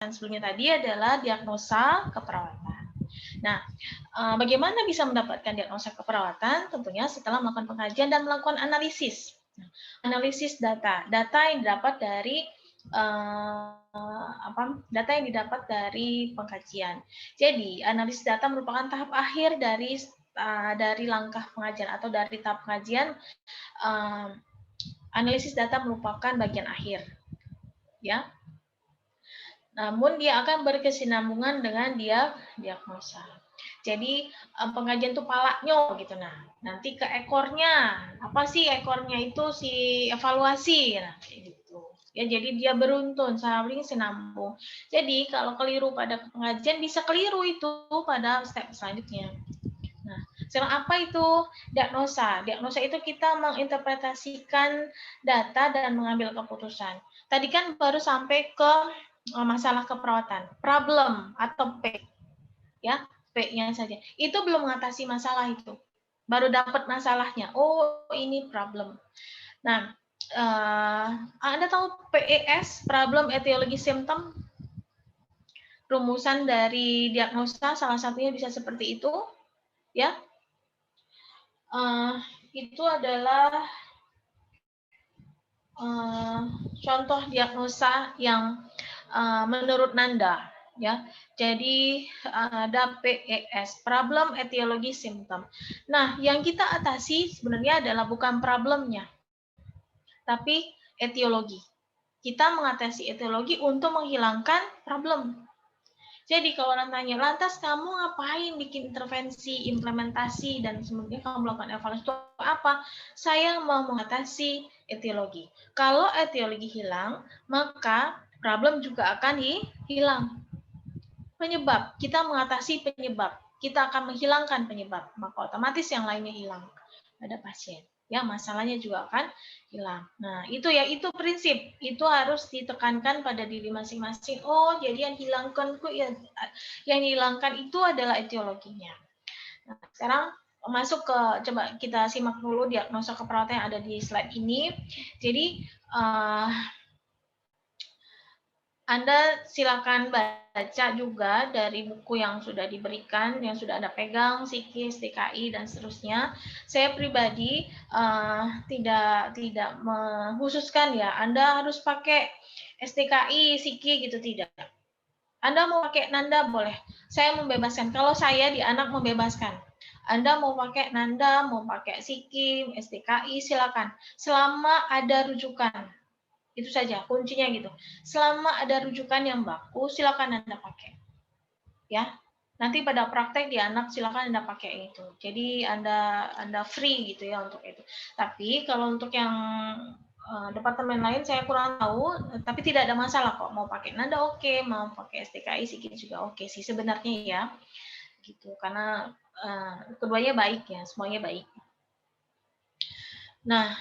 sebelumnya tadi adalah diagnosa keperawatan. Nah, bagaimana bisa mendapatkan diagnosa keperawatan? Tentunya setelah melakukan pengkajian dan melakukan analisis. Analisis data yang didapat dari data yang didapat dari pengkajian. Jadi, analisis data merupakan tahap akhir dari langkah pengajian atau dari tahap pengajian. Analisis data merupakan bagian akhir, ya. Namun dia akan berkesinambungan dengan diagnosa. Jadi pengajian itu palanya gitu. Nah, nanti ke ekornya. Apa sih ekornya itu si evaluasi. Nah, gitu. Ya, jadi dia beruntun, saling sinambung. Jadi kalau keliru pada pengajian bisa keliru itu pada step selanjutnya. Nah, sekarang apa itu diagnosa? Diagnosa itu kita menginterpretasikan data dan mengambil keputusan. Tadi kan baru sampai ke masalah keperawatan, problem atau P, ya, P-nya saja. Itu belum mengatasi masalah itu, baru dapat masalahnya. Oh, ini problem. Nah, Anda tahu PES, problem, etiologi, symptom? Rumusan dari diagnosa salah satunya bisa seperti itu, ya. Itu adalah contoh diagnosa yang menurut Nanda, ya. Jadi ada PES, problem, etiologi, symptom. Nah, yang kita atasi sebenarnya adalah bukan problemnya, tapi etiologi. Kita mengatasi etiologi untuk menghilangkan problem. Jadi kalau nanya, lantas kamu ngapain bikin intervensi, implementasi, dan sebenarnya kamu melakukan evaluasi itu apa? Saya mau mengatasi etiologi. Kalau etiologi hilang, maka problem juga akan hilang. Penyebab, kita mengatasi penyebab. Kita akan menghilangkan penyebab, maka otomatis yang lainnya hilang pada pasien. Ya, masalahnya juga akan hilang. Nah, itu ya, itu prinsip. Itu harus ditekankan pada diri masing-masing. Oh, jadi yang hilangkan itu adalah etiologinya. Nah, sekarang masuk ke, coba kita simak dulu diagnosa keperawatan yang ada di slide ini. Jadi, Anda silakan baca juga dari buku yang sudah diberikan, yang sudah Anda pegang, psikis, TKI, dan seterusnya. Saya pribadi tidak mengkhususkan ya, Anda harus pakai STKI, psiki gitu, tidak. Anda mau pakai Nanda boleh. Saya membebaskan. Kalau saya di anak membebaskan. Anda mau pakai Nanda, mau pakai psiki, STKI, silakan. Selama ada rujukan. Itu saja kuncinya gitu. Selama ada rujukan yang baku, silakan Anda pakai. Ya. Nanti pada praktek di anak silakan Anda pakai itu. Jadi Anda free gitu ya untuk itu. Tapi kalau untuk yang departemen lain saya kurang tahu, tapi tidak ada masalah kok. Mau pakai Nanda oke, mau pakai STKI sedikit juga oke sih sebenarnya ya. Gitu. Karena keduanya baik ya, semuanya baik. Nah,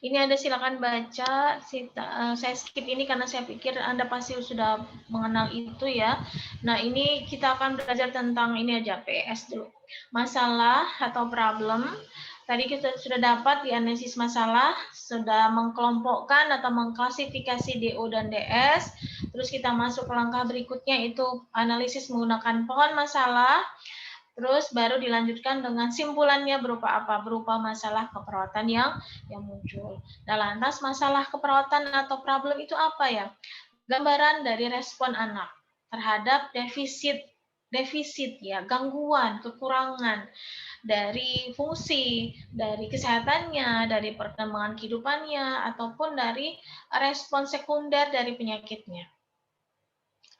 ini Anda silakan baca. Saya skip ini karena saya pikir Anda pasti sudah mengenal itu ya. Nah, ini kita akan belajar tentang ini aja, PS dulu. Masalah atau problem. Tadi kita sudah dapat di analisis masalah, sudah mengkelompokkan atau mengklasifikasi DO dan DS. Terus kita masuk ke langkah berikutnya, itu analisis menggunakan pohon masalah. Terus baru dilanjutkan dengan simpulannya berupa apa? Berupa masalah keperawatan yang muncul. Nah, lantas masalah keperawatan atau problem itu apa ya? Gambaran dari respon anak terhadap defisit ya, gangguan, kekurangan dari fungsi, dari kesehatannya, dari perkembangan kehidupannya, ataupun dari respon sekunder dari penyakitnya.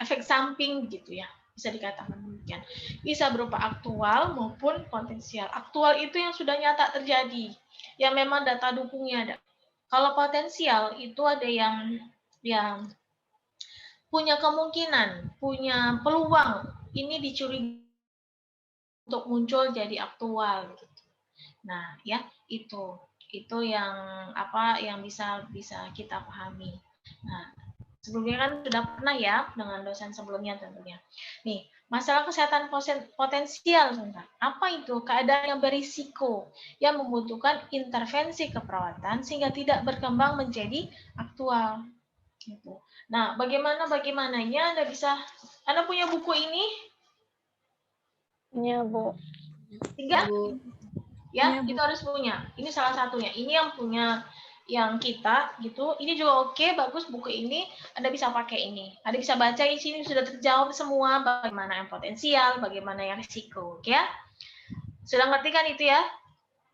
Efek samping gitu ya. Bisa dikatakan demikian. Bisa berupa aktual maupun potensial. Aktual itu yang sudah nyata terjadi, yang memang data dukungnya ada. Kalau potensial itu ada yang punya kemungkinan, punya peluang ini dicurigai untuk muncul jadi aktual gitu. Nah, ya itu yang apa yang bisa kita pahami. Nah, Sebelumnya kan sudah pernah ya dengan dosen sebelumnya tentunya. Nih, masalah kesehatan potensial. Apa itu? Keadaan yang berisiko yang membutuhkan intervensi keperawatan sehingga tidak berkembang menjadi aktual. Gitu. Nah, bagaimananya Anda punya buku ini? Iya, Bu. 3? Ya, Iya, Bu. itu harus punya. Ini salah satunya. Ini yang punya yang kita gitu. Ini juga oke, bagus buku ini. Anda bisa pakai ini. Anda bisa baca di sini sudah terjawab semua bagaimana yang potensial, bagaimana yang risiko, oke ya? Sudah ngerti kan itu ya?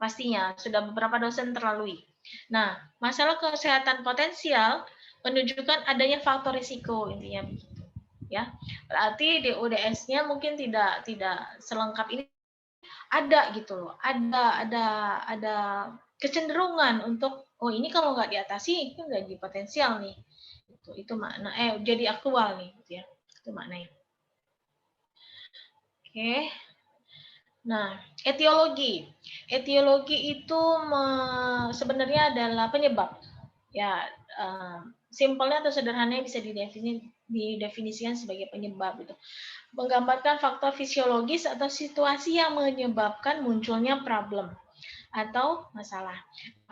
Pastinya sudah beberapa dosen terlalui. Nah, masalah kesehatan potensial menunjukkan adanya faktor risiko intinya begitu. Ya, berarti DODS-nya mungkin tidak selengkap ini, ada gitu loh, ada kecenderungan untuk ini kalau nggak diatasi itu nggak jadi potensial nih, itu makna jadi aktual nih gitu ya, itu maknanya. Oke. Nah, etiologi itu sebenarnya adalah penyebab ya, simpelnya atau sederhananya bisa didefinisikan sebagai penyebab itu. Menggambarkan faktor fisiologis atau situasi yang menyebabkan munculnya problem atau masalah.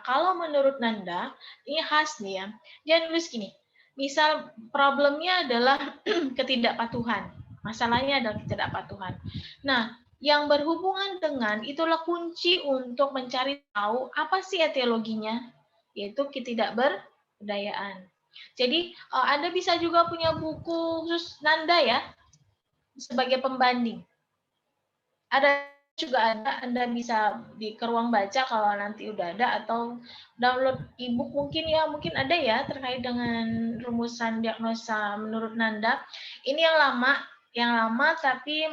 Kalau menurut Nanda, ini khas nih ya, dia nulis gini, misal problemnya adalah ketidakpatuhan, masalahnya adalah ketidakpatuhan. Nah, yang berhubungan dengan itulah kunci untuk mencari tahu apa sih etiologinya, yaitu ketidakberdayaan. Jadi, Anda bisa juga punya buku khusus Nanda ya, sebagai pembanding. Ada juga Anda bisa ke ruang baca kalau nanti udah ada, atau download e-book mungkin ada ya terkait dengan rumusan diagnosa menurut Nanda. Ini yang lama tapi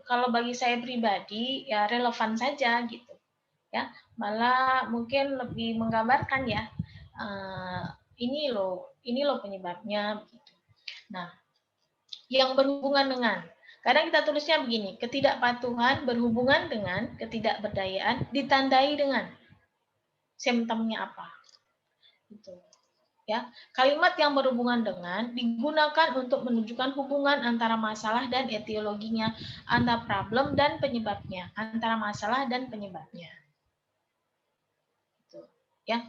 kalau bagi saya pribadi ya relevan saja gitu. Ya, malah mungkin lebih menggambarkan ya. Ini loh penyebabnya begitu. Nah, yang berhubungan dengan, kadang kita tulisnya begini, ketidakpatuhan berhubungan dengan ketidakberdayaan ditandai dengan simptomnya apa. Gitu. Ya, kalimat yang berhubungan dengan digunakan untuk menunjukkan hubungan antara masalah dan etiologinya, antara problem dan penyebabnya, antara masalah dan penyebabnya. Gitu. Ya.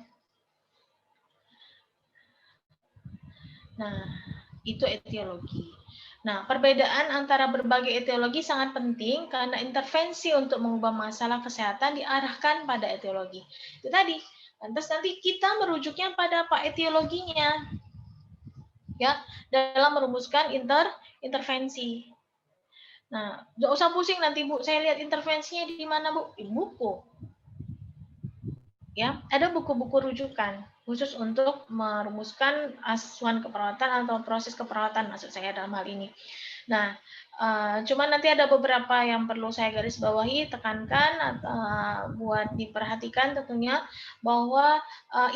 Nah, itu etiologi. Nah, perbedaan antara berbagai etiologi sangat penting karena intervensi untuk mengubah masalah kesehatan diarahkan pada etiologi. Itu tadi. Lantas nanti kita merujuknya pada apa etiologinya, ya, dalam merumuskan intervensi. Nah, nggak usah pusing nanti Bu, saya lihat intervensinya di mana Bu? Di buku. Ya, ada buku-buku rujukan khusus untuk merumuskan asuhan keperawatan atau proses keperawatan maksud saya dalam hal ini. Nah, cuman nanti ada beberapa yang perlu saya garis bawahi, tekankan buat diperhatikan tentunya bahwa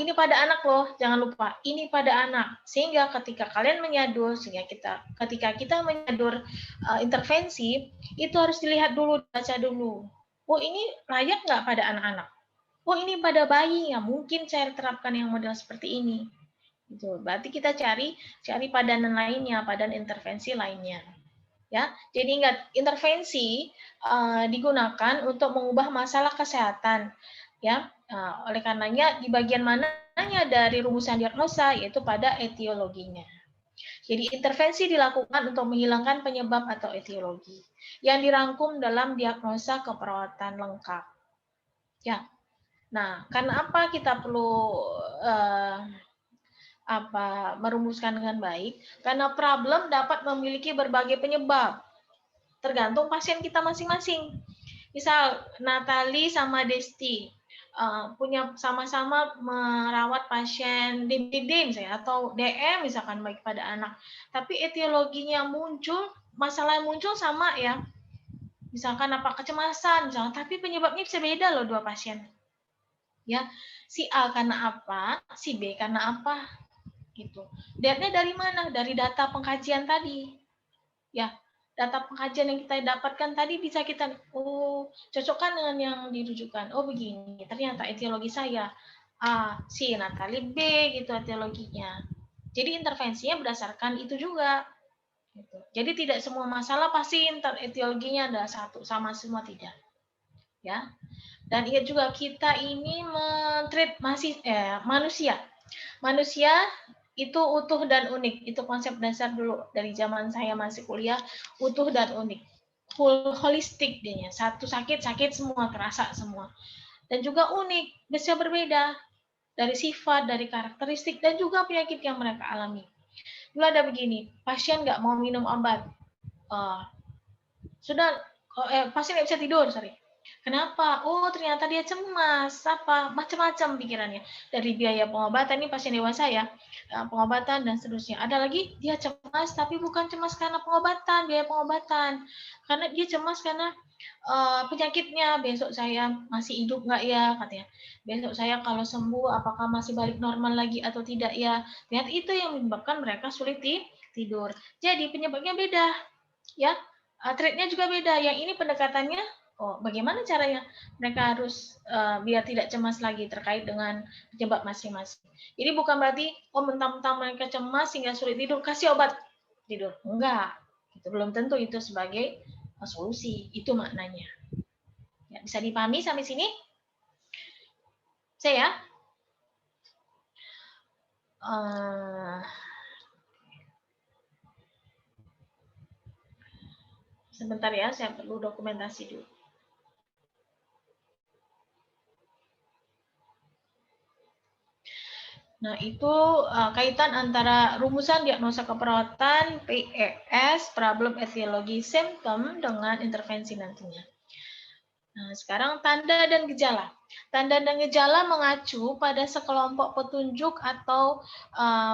ini pada anak loh, jangan lupa ini pada anak. Sehingga ketika kalian menyadur, ketika kita menyadur intervensi itu harus dilihat dulu, baca dulu. Oh ini layak nggak pada anak-anak? Oh ini pada bayi ya mungkin saya terapkan yang model seperti ini. Gitu. Berarti kita cari padanan lainnya, padanan intervensi lainnya. Ya, jadi ingat intervensi digunakan untuk mengubah masalah kesehatan. Ya, oleh karenanya di bagian mananya dari rumusan diagnosa yaitu pada etiologinya. Jadi intervensi dilakukan untuk menghilangkan penyebab atau etiologi yang dirangkum dalam diagnosa keperawatan lengkap. Ya, nah, karena apa kita perlu merumuskan dengan baik? Karena problem dapat memiliki berbagai penyebab, tergantung pasien kita masing-masing. Misal Natali sama Desti punya sama-sama merawat pasien DBD misalnya atau DM misalkan baik pada anak, tapi etiologinya masalah yang muncul sama ya. Misalkan apa kecemasan misalnya, tapi penyebabnya bisa beda loh dua pasien. Ya, si A karena apa, si B karena apa, gitu. Lihatnya dari mana? Dari data pengkajian tadi. Ya, data pengkajian yang kita dapatkan tadi bisa kita cocokkan dengan yang dirujukan. Oh begini, ternyata etiologi saya A, si Natali B gitu etiologinya. Jadi intervensinya berdasarkan itu juga. Gitu. Jadi tidak semua masalah pasti etiologinya ada satu, sama semua tidak. Ya. Dan ingat juga kita ini men-treat manusia. Manusia itu utuh dan unik. Itu konsep dasar dulu dari zaman saya masih kuliah, utuh dan unik. Full holistik dia. Satu sakit semua, terasa semua. Dan juga unik, bisa berbeda dari sifat, dari karakteristik, dan juga penyakit yang mereka alami. Dulu ada begini, pasien nggak mau minum obat. Pasien nggak bisa tidur, sorry. Kenapa? Oh, ternyata dia cemas. Apa? Macam-macam pikirannya. Dari biaya pengobatan, ini pasien dewasa ya, pengobatan dan seterusnya. Ada lagi, dia cemas, tapi bukan cemas karena pengobatan, biaya pengobatan. Karena dia cemas karena penyakitnya. Besok saya masih hidup nggak ya, katanya. Besok saya kalau sembuh, apakah masih balik normal lagi atau tidak ya. Ternyata itu yang menyebabkan mereka sulit tidur. Jadi penyebabnya beda. Ya, treatnya juga beda. Yang ini pendekatannya, bagaimana caranya mereka harus biar tidak cemas lagi terkait dengan penyebab masing-masing. Jadi bukan berarti mentang-mentang mereka cemas sehingga sulit tidur, kasih obat tidur. Enggak, itu belum tentu itu sebagai solusi. Itu maknanya. Ya, bisa dipahami sampai sini? Saya sebentar ya, saya perlu dokumentasi dulu. Nah, itu kaitan antara rumusan diagnosa keperawatan, PES, problem etiologi symptom, dengan intervensi nantinya. Nah, sekarang tanda dan gejala. Tanda dan gejala mengacu pada sekelompok petunjuk atau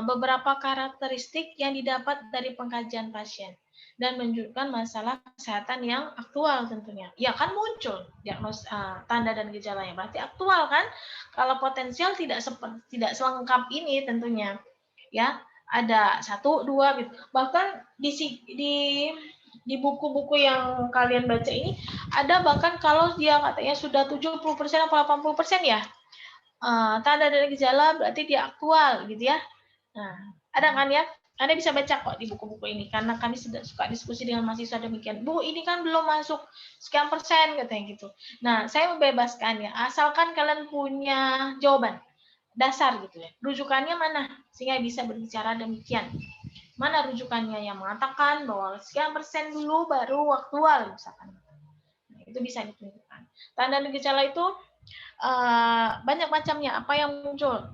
beberapa karakteristik yang didapat dari pengkajian pasien dan menunjukkan masalah kesehatan yang aktual tentunya. Ya kan muncul diagnosa tanda dan gejalanya, berarti aktual kan? Kalau potensial tidak selengkap ini tentunya. Ya, ada 1, 2 gitu. Bahkan di buku-buku yang kalian baca ini ada bahkan kalau dia katanya sudah 70% atau 80% ya tanda dan gejala, berarti dia aktual gitu ya. Nah, ada kan ya? Anda bisa baca kok di buku-buku ini karena kami sudah suka diskusi dengan mahasiswa demikian. Bu, ini kan belum masuk sekian persen katanya gitu. Nah, saya membebaskan ya, asalkan kalian punya jawaban dasar gitu ya. Rujukannya mana sehingga bisa berbicara demikian. Mana rujukannya yang mengatakan bahwa sekian persen dulu baru aktual misalkan. Nah, itu bisa ditunjukkan. Tanda dan gejala itu banyak macamnya. Apa yang muncul?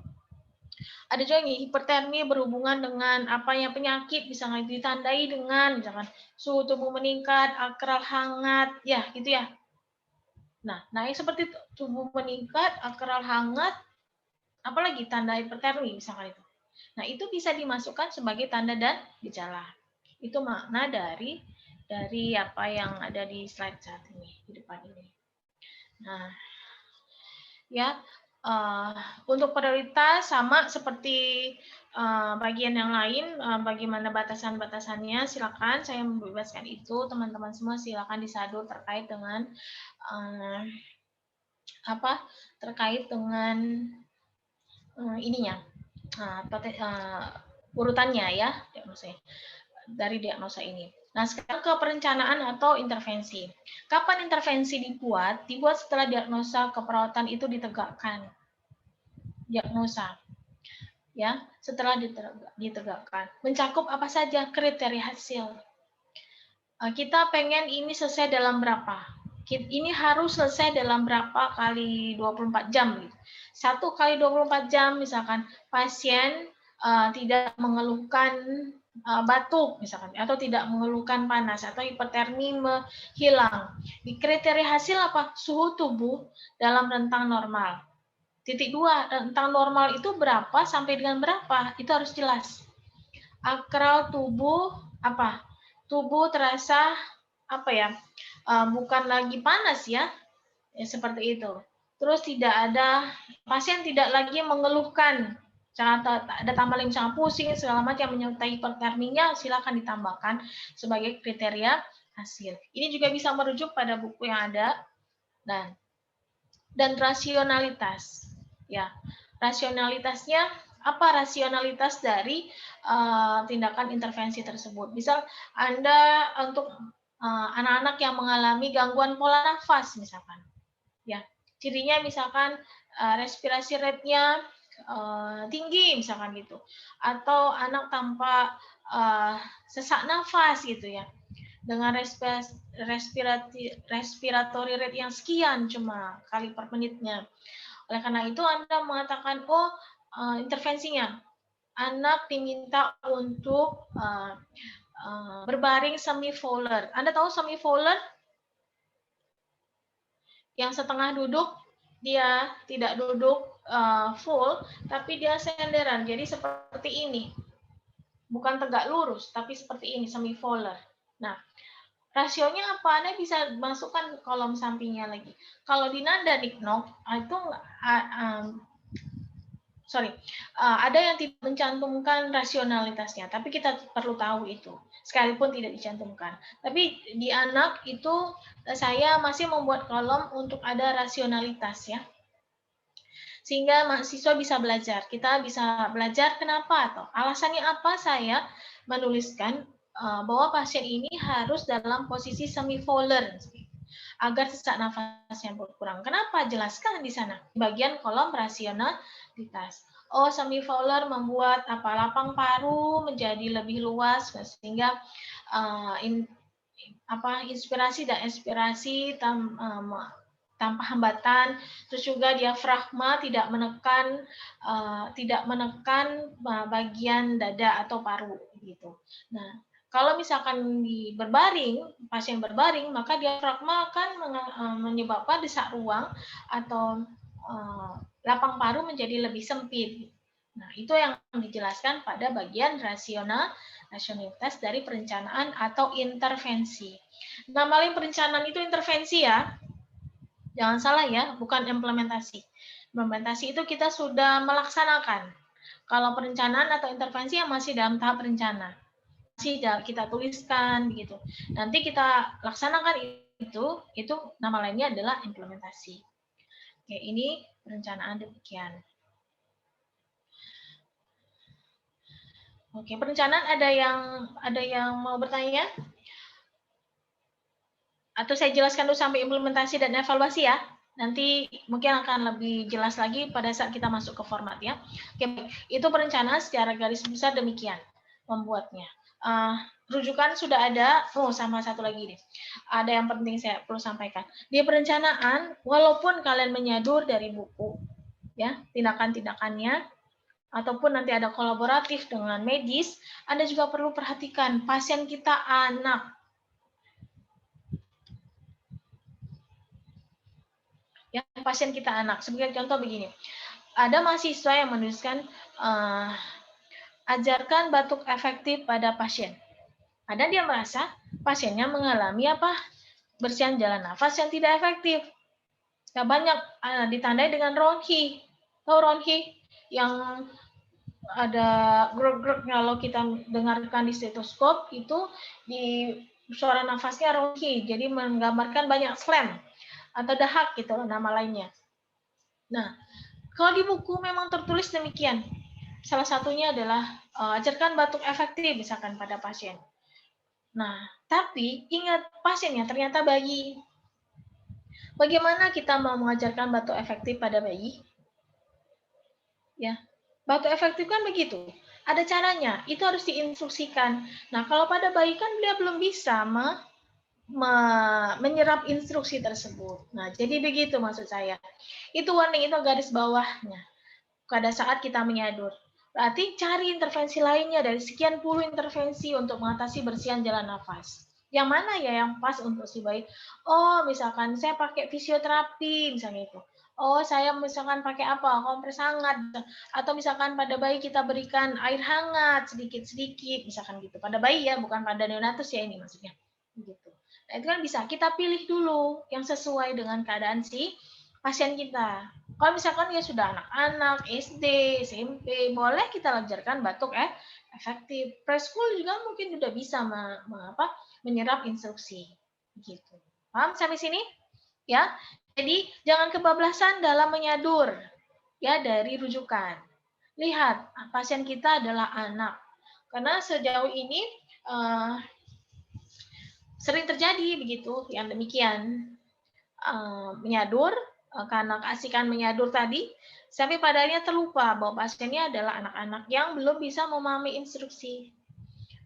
Ada juga yang hipertermi berhubungan dengan apa yang penyakit, misalnya ditandai dengan misalkan suhu tubuh meningkat, akral hangat, ya gitu ya. Nah yang seperti tubuh meningkat, akral hangat, apalagi tanda hipertermi misalkan itu. Nah itu bisa dimasukkan sebagai tanda dan gejala. Itu makna dari apa yang ada di slide saat ini, di depan ini. Nah, ya untuk prioritas sama seperti bagian yang lain, bagaimana batasan-batasannya silakan saya membebaskan itu, teman-teman semua silakan disadur terkait dengan terkait dengan ininya urutannya ya dari diagnosa ini. Nah, sekarang ke perencanaan atau intervensi. Kapan intervensi dibuat? Dibuat setelah diagnosa keperawatan itu ditegakkan. Diagnosa. Ya, setelah ditegakkan. Mencakup apa saja kriteria hasil. Kita pengen ini selesai dalam berapa? Ini harus selesai dalam berapa kali 24 jam. 1 kali 24 jam, misalkan pasien tidak mengeluhkan batuk misalkan atau tidak mengeluhkan panas atau hipertermi hilang. Di kriteria hasil apa? Suhu tubuh dalam rentang normal. Titik 2, rentang normal itu berapa sampai dengan berapa? Itu harus jelas. Akral tubuh apa? Tubuh terasa bukan lagi panas ya seperti itu. Terus tidak ada pasien tidak lagi mengeluhkan ada tambah misalnya pusing segala macam menyertai hiperterminya, silakan ditambahkan sebagai kriteria hasil. Ini juga bisa merujuk pada buku yang ada dan rasionalitas. Ya, rasionalitasnya apa rasionalitas dari tindakan intervensi tersebut. Misal Anda untuk anak-anak yang mengalami gangguan pola nafas misalkan, ya cirinya misalkan respirasi rate-nya tinggi misalkan gitu, atau anak tanpa sesak nafas gitu ya, dengan respiratory rate yang sekian cuma kali per menitnya. Oleh karena itu Anda mengatakan, oh intervensinya, anak diminta untuk berbaring semi-fowler. Anda tahu semi-fowler? Yang setengah duduk, dia tidak duduk full, tapi dia senderan. Jadi seperti ini. Bukan tegak lurus, tapi seperti ini, semi-fowler. Nah, rasionya apa? Anda bisa masukkan kolom sampingnya lagi. Kalau di Nanda Niknok, itu ada yang tidak mencantumkan rasionalitasnya, tapi kita perlu tahu itu, sekalipun tidak dicantumkan. Tapi di anak itu saya masih membuat kolom untuk ada rasionalitas ya, sehingga mahasiswa bisa belajar. Kita bisa belajar kenapa atau alasannya apa saya menuliskan bahwa pasien ini harus dalam posisi semi-fowler agar sesak nafasnya berkurang. Kenapa? Jelaskan di sana, bagian kolom rasionalitas. Oh, semi-fowler membuat lapang paru menjadi lebih luas sehingga inspirasi dan ekspirasi tanpa hambatan. Terus juga diafragma tidak menekan bagian dada atau paru gitu. Nah, kalau misalkan pasien berbaring, maka diafragma akan menyebabkan desak ruang atau lapang paru menjadi lebih sempit. Nah, itu yang dijelaskan pada bagian rasionalitas dari perencanaan atau intervensi. Nah, maling perencanaan itu intervensi ya. Jangan salah ya, bukan implementasi. Implementasi itu kita sudah melaksanakan. Kalau perencanaan atau intervensi yang masih dalam tahap rencana. Masih kita tuliskan begitu. Nanti kita laksanakan itu nama lainnya adalah implementasi. Oke, ini perencanaan demikian. Oke, perencanaan ada yang mau bertanya? Atau saya jelaskan dulu sampai implementasi dan evaluasi ya. Nanti mungkin akan lebih jelas lagi pada saat kita masuk ke format ya. Oke, itu perencanaan secara garis besar demikian membuatnya. Rujukan sudah ada. Oh, sama satu lagi nih. Ada yang penting saya perlu sampaikan. Di perencanaan, walaupun kalian menyadur dari buku, ya tindakan-tindakannya, ataupun nanti ada kolaboratif dengan medis, Anda juga perlu perhatikan pasien kita anak. Ya, pasien kita anak. Sebagai contoh begini, ada mahasiswa yang menuliskan ajarkan batuk efektif pada pasien. Ada dia merasa pasiennya mengalami bersihan jalan nafas yang tidak efektif. Nah, banyak ditandai dengan ronki. Tahu ronki yang ada grek-grek kalau kita dengarkan di stetoskop itu di suara nafasnya ronki. Jadi menggambarkan banyak phlegm atau dahak gitu nama lainnya. Nah, kalau di buku memang tertulis demikian. Salah satunya adalah ajarkan batuk efektif misalkan pada pasien. Nah, tapi ingat pasiennya ternyata bayi. Bagaimana kita mau mengajarkan batuk efektif pada bayi? Ya, batuk efektif kan begitu. Ada caranya, itu harus diinstruksikan. Nah, kalau pada bayi kan dia belum bisa menyerap instruksi tersebut. Nah, jadi begitu maksud saya. Itu warning, itu garis bawahnya. Pada saat kita menyadur. Berarti cari intervensi lainnya dari sekian puluh intervensi untuk mengatasi bersihan jalan nafas. Yang mana ya yang pas untuk si bayi? Oh, misalkan saya pakai fisioterapi, misalnya itu. Oh, saya misalkan pakai kompres hangat. Atau misalkan pada bayi kita berikan air hangat sedikit-sedikit, misalkan gitu. Pada bayi ya, bukan pada neonatus ya ini maksudnya. Gitu. Nah, itu kan bisa kita pilih dulu yang sesuai dengan keadaan si pasien kita. Kalau misalkan dia sudah anak-anak, SD, SMP, boleh kita ajarkan batuk efektif. Preschool juga mungkin sudah bisa menyerap instruksi. Gitu. Paham sampai sini? Ya. Jadi jangan kebablasan dalam menyadur ya dari rujukan. lihat pasien kita adalah anak. Karena sejauh ini sering terjadi begitu, yang demikian. Menyadur, karena keasikan menyadur tadi, sampai padanya terlupa bahwa pasiennya adalah anak-anak yang belum bisa memahami instruksi.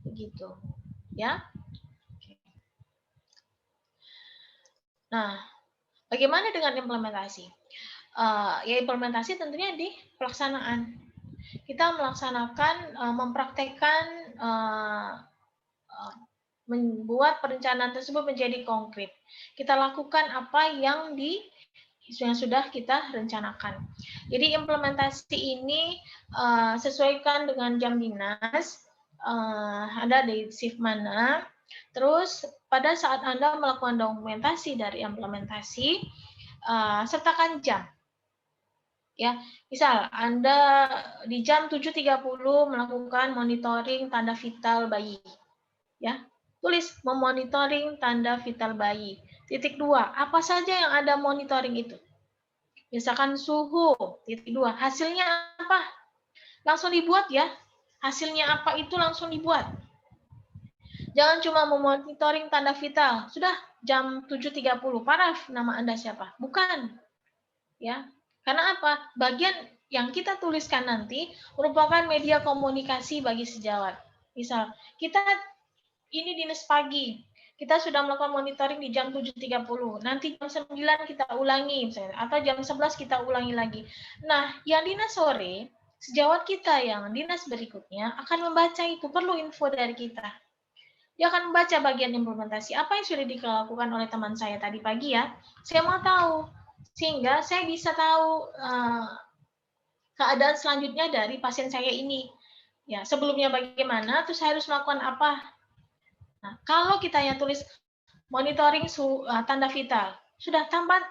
Begitu. Ya. Nah, bagaimana dengan implementasi? Ya implementasi tentunya di pelaksanaan. Kita melaksanakan, mempraktekkan, membuat perencanaan tersebut menjadi konkret. Kita lakukan apa yang sudah kita rencanakan. Jadi implementasi ini sesuaikan dengan jam dinas, Anda di shift mana. Terus pada saat Anda melakukan dokumentasi dari implementasi, sertakan jam. Ya, misal Anda di jam 7.30 melakukan monitoring tanda vital bayi. Ya, tulis memonitoring tanda vital bayi. Titik 2, apa saja yang Anda monitoring itu? Misalkan suhu, titik 2, hasilnya apa? Langsung dibuat ya. Hasilnya apa itu langsung dibuat. Jangan cuma memonitoring tanda vital. Sudah jam 7.30, paraf, nama Anda siapa? Bukan. Ya. Karena apa? Bagian yang kita tuliskan nanti merupakan media komunikasi bagi sejawat. Misal, kita ini dinas pagi, kita sudah melakukan monitoring di jam 7.30, nanti jam 9 kita ulangi misalnya, atau jam 11 kita ulangi lagi. Nah, yang dinas sore, sejawat kita yang dinas berikutnya akan membaca itu, perlu info dari kita. Dia akan membaca bagian implementasi, apa yang sudah dilakukan oleh teman saya tadi pagi ya, saya mau tahu, sehingga saya bisa tahu keadaan selanjutnya dari pasien saya ini. Ya, sebelumnya bagaimana, terus saya harus melakukan apa. Nah, kalau kita yang tulis monitoring tanda vital, sudah tanpa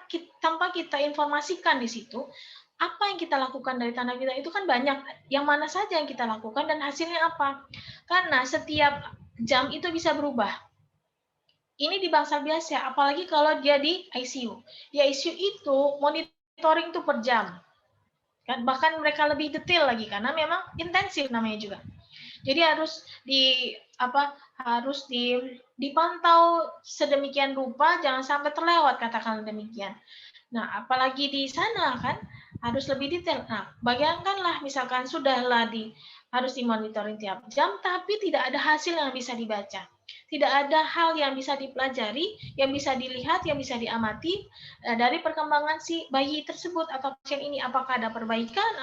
kita informasikan di situ, apa yang kita lakukan dari tanda vital itu kan banyak, yang mana saja yang kita lakukan dan hasilnya apa. Karena setiap jam itu bisa berubah. Ini di bangsa biasa, apalagi kalau dia di ICU. Di ICU itu monitoring itu per jam. Kan bahkan mereka lebih detail lagi karena memang intensif namanya juga. Jadi harus dipantau sedemikian rupa, jangan sampai terlewat, katakan demikian. Nah, apalagi di sana kan harus lebih detail. Nah, bayangkanlah misalkan harus dimonitoring tiap jam, tapi tidak ada hasil yang bisa dibaca. Tidak ada hal yang bisa dipelajari, yang bisa dilihat, yang bisa diamati dari perkembangan si bayi tersebut atau pasien ini, apakah ada perbaikan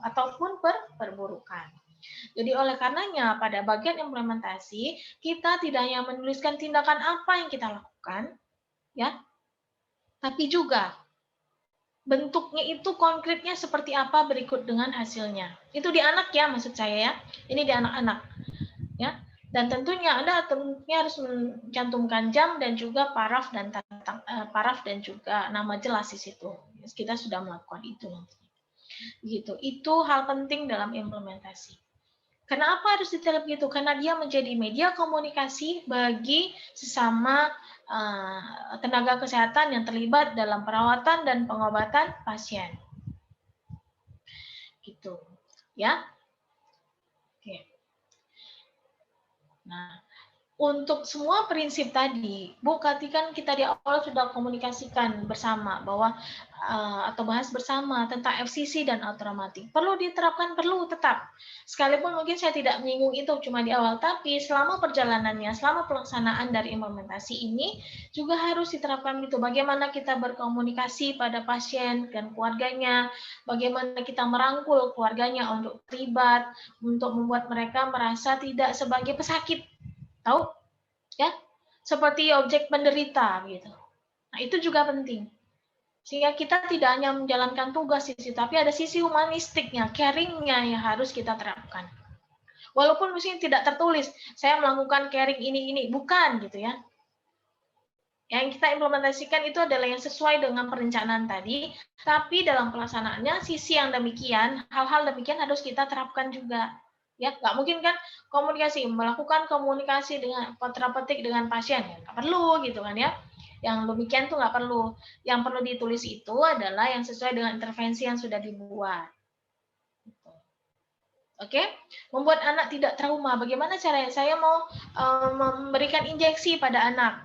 ataupun perburukan. Jadi oleh karenanya pada bagian implementasi kita tidak hanya menuliskan tindakan apa yang kita lakukan, ya, tapi juga bentuknya itu konkretnya seperti apa berikut dengan hasilnya. Itu di anak ya maksud saya ya. Ini di anak-anak, ya. Dan tentunya Anda harus mencantumkan jam dan juga paraf dan juga nama jelas di situ. Kita sudah melakukan itu nanti. Gitu. Itu hal penting dalam implementasi. Kenapa harus detail begitu? Karena dia menjadi media komunikasi bagi sesama tenaga kesehatan yang terlibat dalam perawatan dan pengobatan pasien. Gitu. Ya. Oke. Nah, untuk semua prinsip tadi, Bu, kan kita di awal sudah komunikasikan bersama bahwa atau bahas bersama tentang FCC dan automatik. Perlu diterapkan, perlu tetap. Sekalipun mungkin saya tidak menyinggung itu cuma di awal, tapi selama perjalanannya, selama pelaksanaan dari implementasi ini juga harus diterapkan gitu. Bagaimana kita berkomunikasi pada pasien dan keluarganya, bagaimana kita merangkul keluarganya untuk terlibat, untuk membuat mereka merasa tidak sebagai pesakit. Tahu? Ya, seperti objek penderita gitu. Nah, itu juga penting. Sehingga kita tidak hanya menjalankan tugas di situ, tapi ada sisi humanistiknya, caring-nya yang harus kita terapkan. Walaupun mungkin tidak tertulis, saya melakukan caring ini, bukan gitu ya. Yang kita implementasikan itu adalah yang sesuai dengan perencanaan tadi, tapi dalam pelaksanaannya sisi yang demikian, hal-hal demikian harus kita terapkan juga. Ya, nggak mungkin kan melakukan komunikasi dengan terapeutik dengan pasien, ya, nggak perlu gitu kan ya. Yang demikian tuh nggak perlu. Yang perlu ditulis itu adalah yang sesuai dengan intervensi yang sudah dibuat. Gitu. Oke, membuat anak tidak trauma. Bagaimana caranya? Saya mau memberikan injeksi pada anak,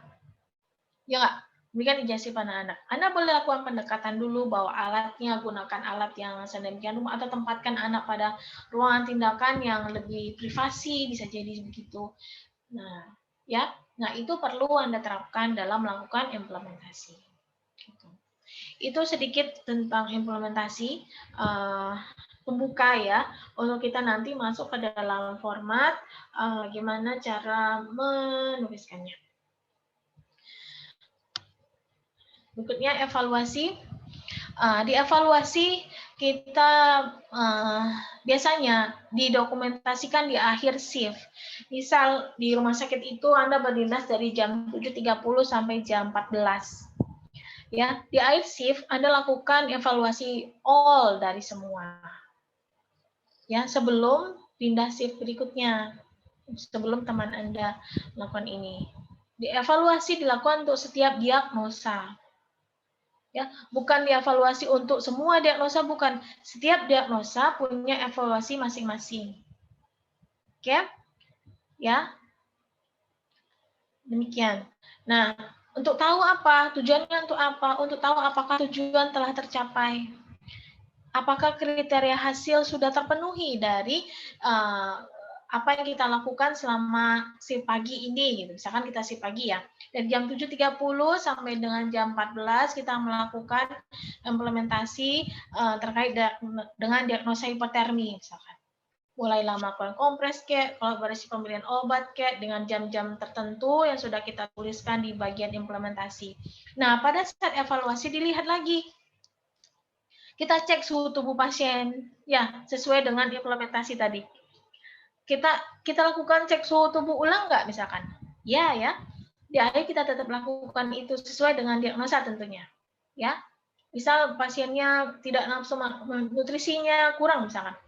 ya nggak? Berikan injeksi pada anak. Anda boleh lakukan pendekatan dulu, bawa alatnya, gunakan alat yang sedemikian rupa, atau tempatkan anak pada ruangan tindakan yang lebih privasi, bisa jadi begitu. Nah, ya, nah itu perlu Anda terapkan dalam melakukan implementasi. Gitu. Itu sedikit tentang implementasi pembuka ya, untuk kita nanti masuk ke dalam format gimana cara menuliskannya. Berikutnya evaluasi. Di evaluasi kita biasanya didokumentasikan di akhir shift. Misal di rumah sakit itu Anda berdinas dari jam 7.30 sampai jam 14. Ya, di akhir shift Anda lakukan evaluasi all dari semua. Ya, sebelum pindah shift berikutnya. Sebelum teman Anda melakukan ini. Dievaluasi dilakukan untuk setiap diagnosa. Ya, bukan dievaluasi untuk semua diagnosa, bukan. Setiap diagnosa punya evaluasi masing-masing. Oke? Ya. Demikian. Nah, untuk tahu apa? Tujuannya untuk apa? Untuk tahu apakah tujuan telah tercapai. Apakah kriteria hasil sudah terpenuhi dari apa yang kita lakukan selama shift pagi ini gitu. Misalkan kita shift pagi ya. Dari jam 7.30 sampai dengan jam 14 kita melakukan implementasi terkait dengan diagnosa hipotermi misalkan. Mulailah melakukan kompres kek, kolaborasi pemberian obat kek dengan jam-jam tertentu yang sudah kita tuliskan di bagian implementasi. Nah, pada saat evaluasi dilihat lagi. Kita cek suhu tubuh pasien ya sesuai dengan implementasi tadi. Kita lakukan cek suhu tubuh ulang nggak misalkan? Ya. Di akhir kita tetap lakukan itu sesuai dengan diagnosa tentunya. Ya. Misal pasiennya tidak nafsu nutrisinya kurang misalkan.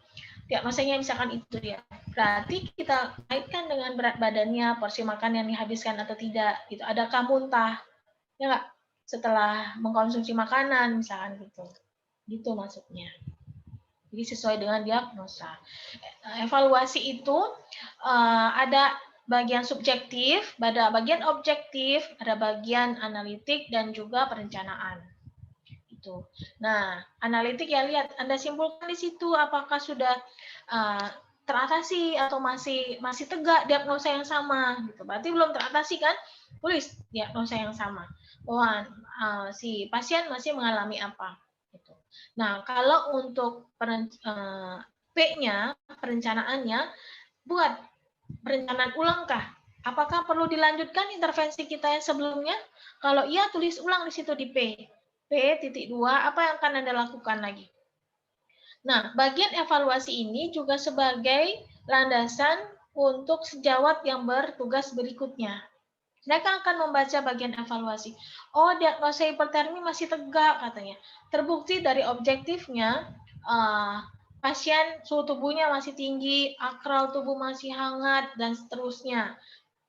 Diagnosanya misalkan itu ya. Berarti kita kaitkan dengan berat badannya, porsi makan yang dihabiskan atau tidak. Gitu. Adakah muntah? Ya nggak? Setelah mengkonsumsi makanan misalkan gitu. Gitu maksudnya. Jadi sesuai dengan diagnosa. Evaluasi itu ada bagian subjektif, ada bagian objektif, ada bagian analitik dan juga perencanaan. Gitu. Nah, analitik ya lihat Anda simpulkan di situ apakah sudah teratasi atau masih tegak diagnosa yang sama. Gitu. Berarti belum teratasi kan? Tulis diagnosa yang sama. Bahwa si pasien masih mengalami apa. Nah, kalau untuk P-nya, perencanaannya, buat perencanaan ulangkah? Apakah perlu dilanjutkan intervensi kita yang sebelumnya? Kalau iya, tulis ulang di situ di P. P.2, apa yang akan Anda lakukan lagi? Nah, bagian evaluasi ini juga sebagai landasan untuk sejawat yang bertugas berikutnya. Mereka akan membaca bagian evaluasi. Oh, diagnosa hipertermi masih tegak katanya. Terbukti dari objektifnya, pasien suhu tubuhnya masih tinggi, akral tubuh masih hangat, dan seterusnya.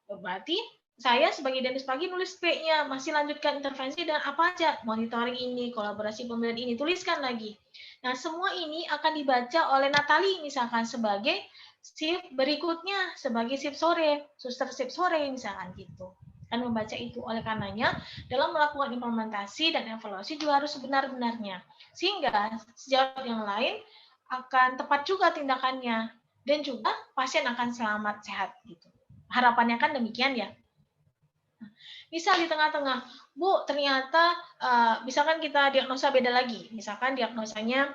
Berarti saya sebagai dinas pagi nulis P-nya, masih lanjutkan intervensi dan apa aja, monitoring ini, kolaborasi pemberian ini, tuliskan lagi. Nah, semua ini akan dibaca oleh Natali misalkan sebagai shift berikutnya, sebagai shift sore, suster shift sore misalkan gitu. Kan membaca itu. Oleh karenanya, dalam melakukan implementasi dan evaluasi juga harus sebenar-benarnya. Sehingga sejauh yang lain akan tepat juga tindakannya. Dan juga pasien akan selamat, sehat. Gitu. Harapannya kan demikian ya. Misal di tengah-tengah, Bu, ternyata misalkan kita diagnosa beda lagi. Misalkan diagnosanya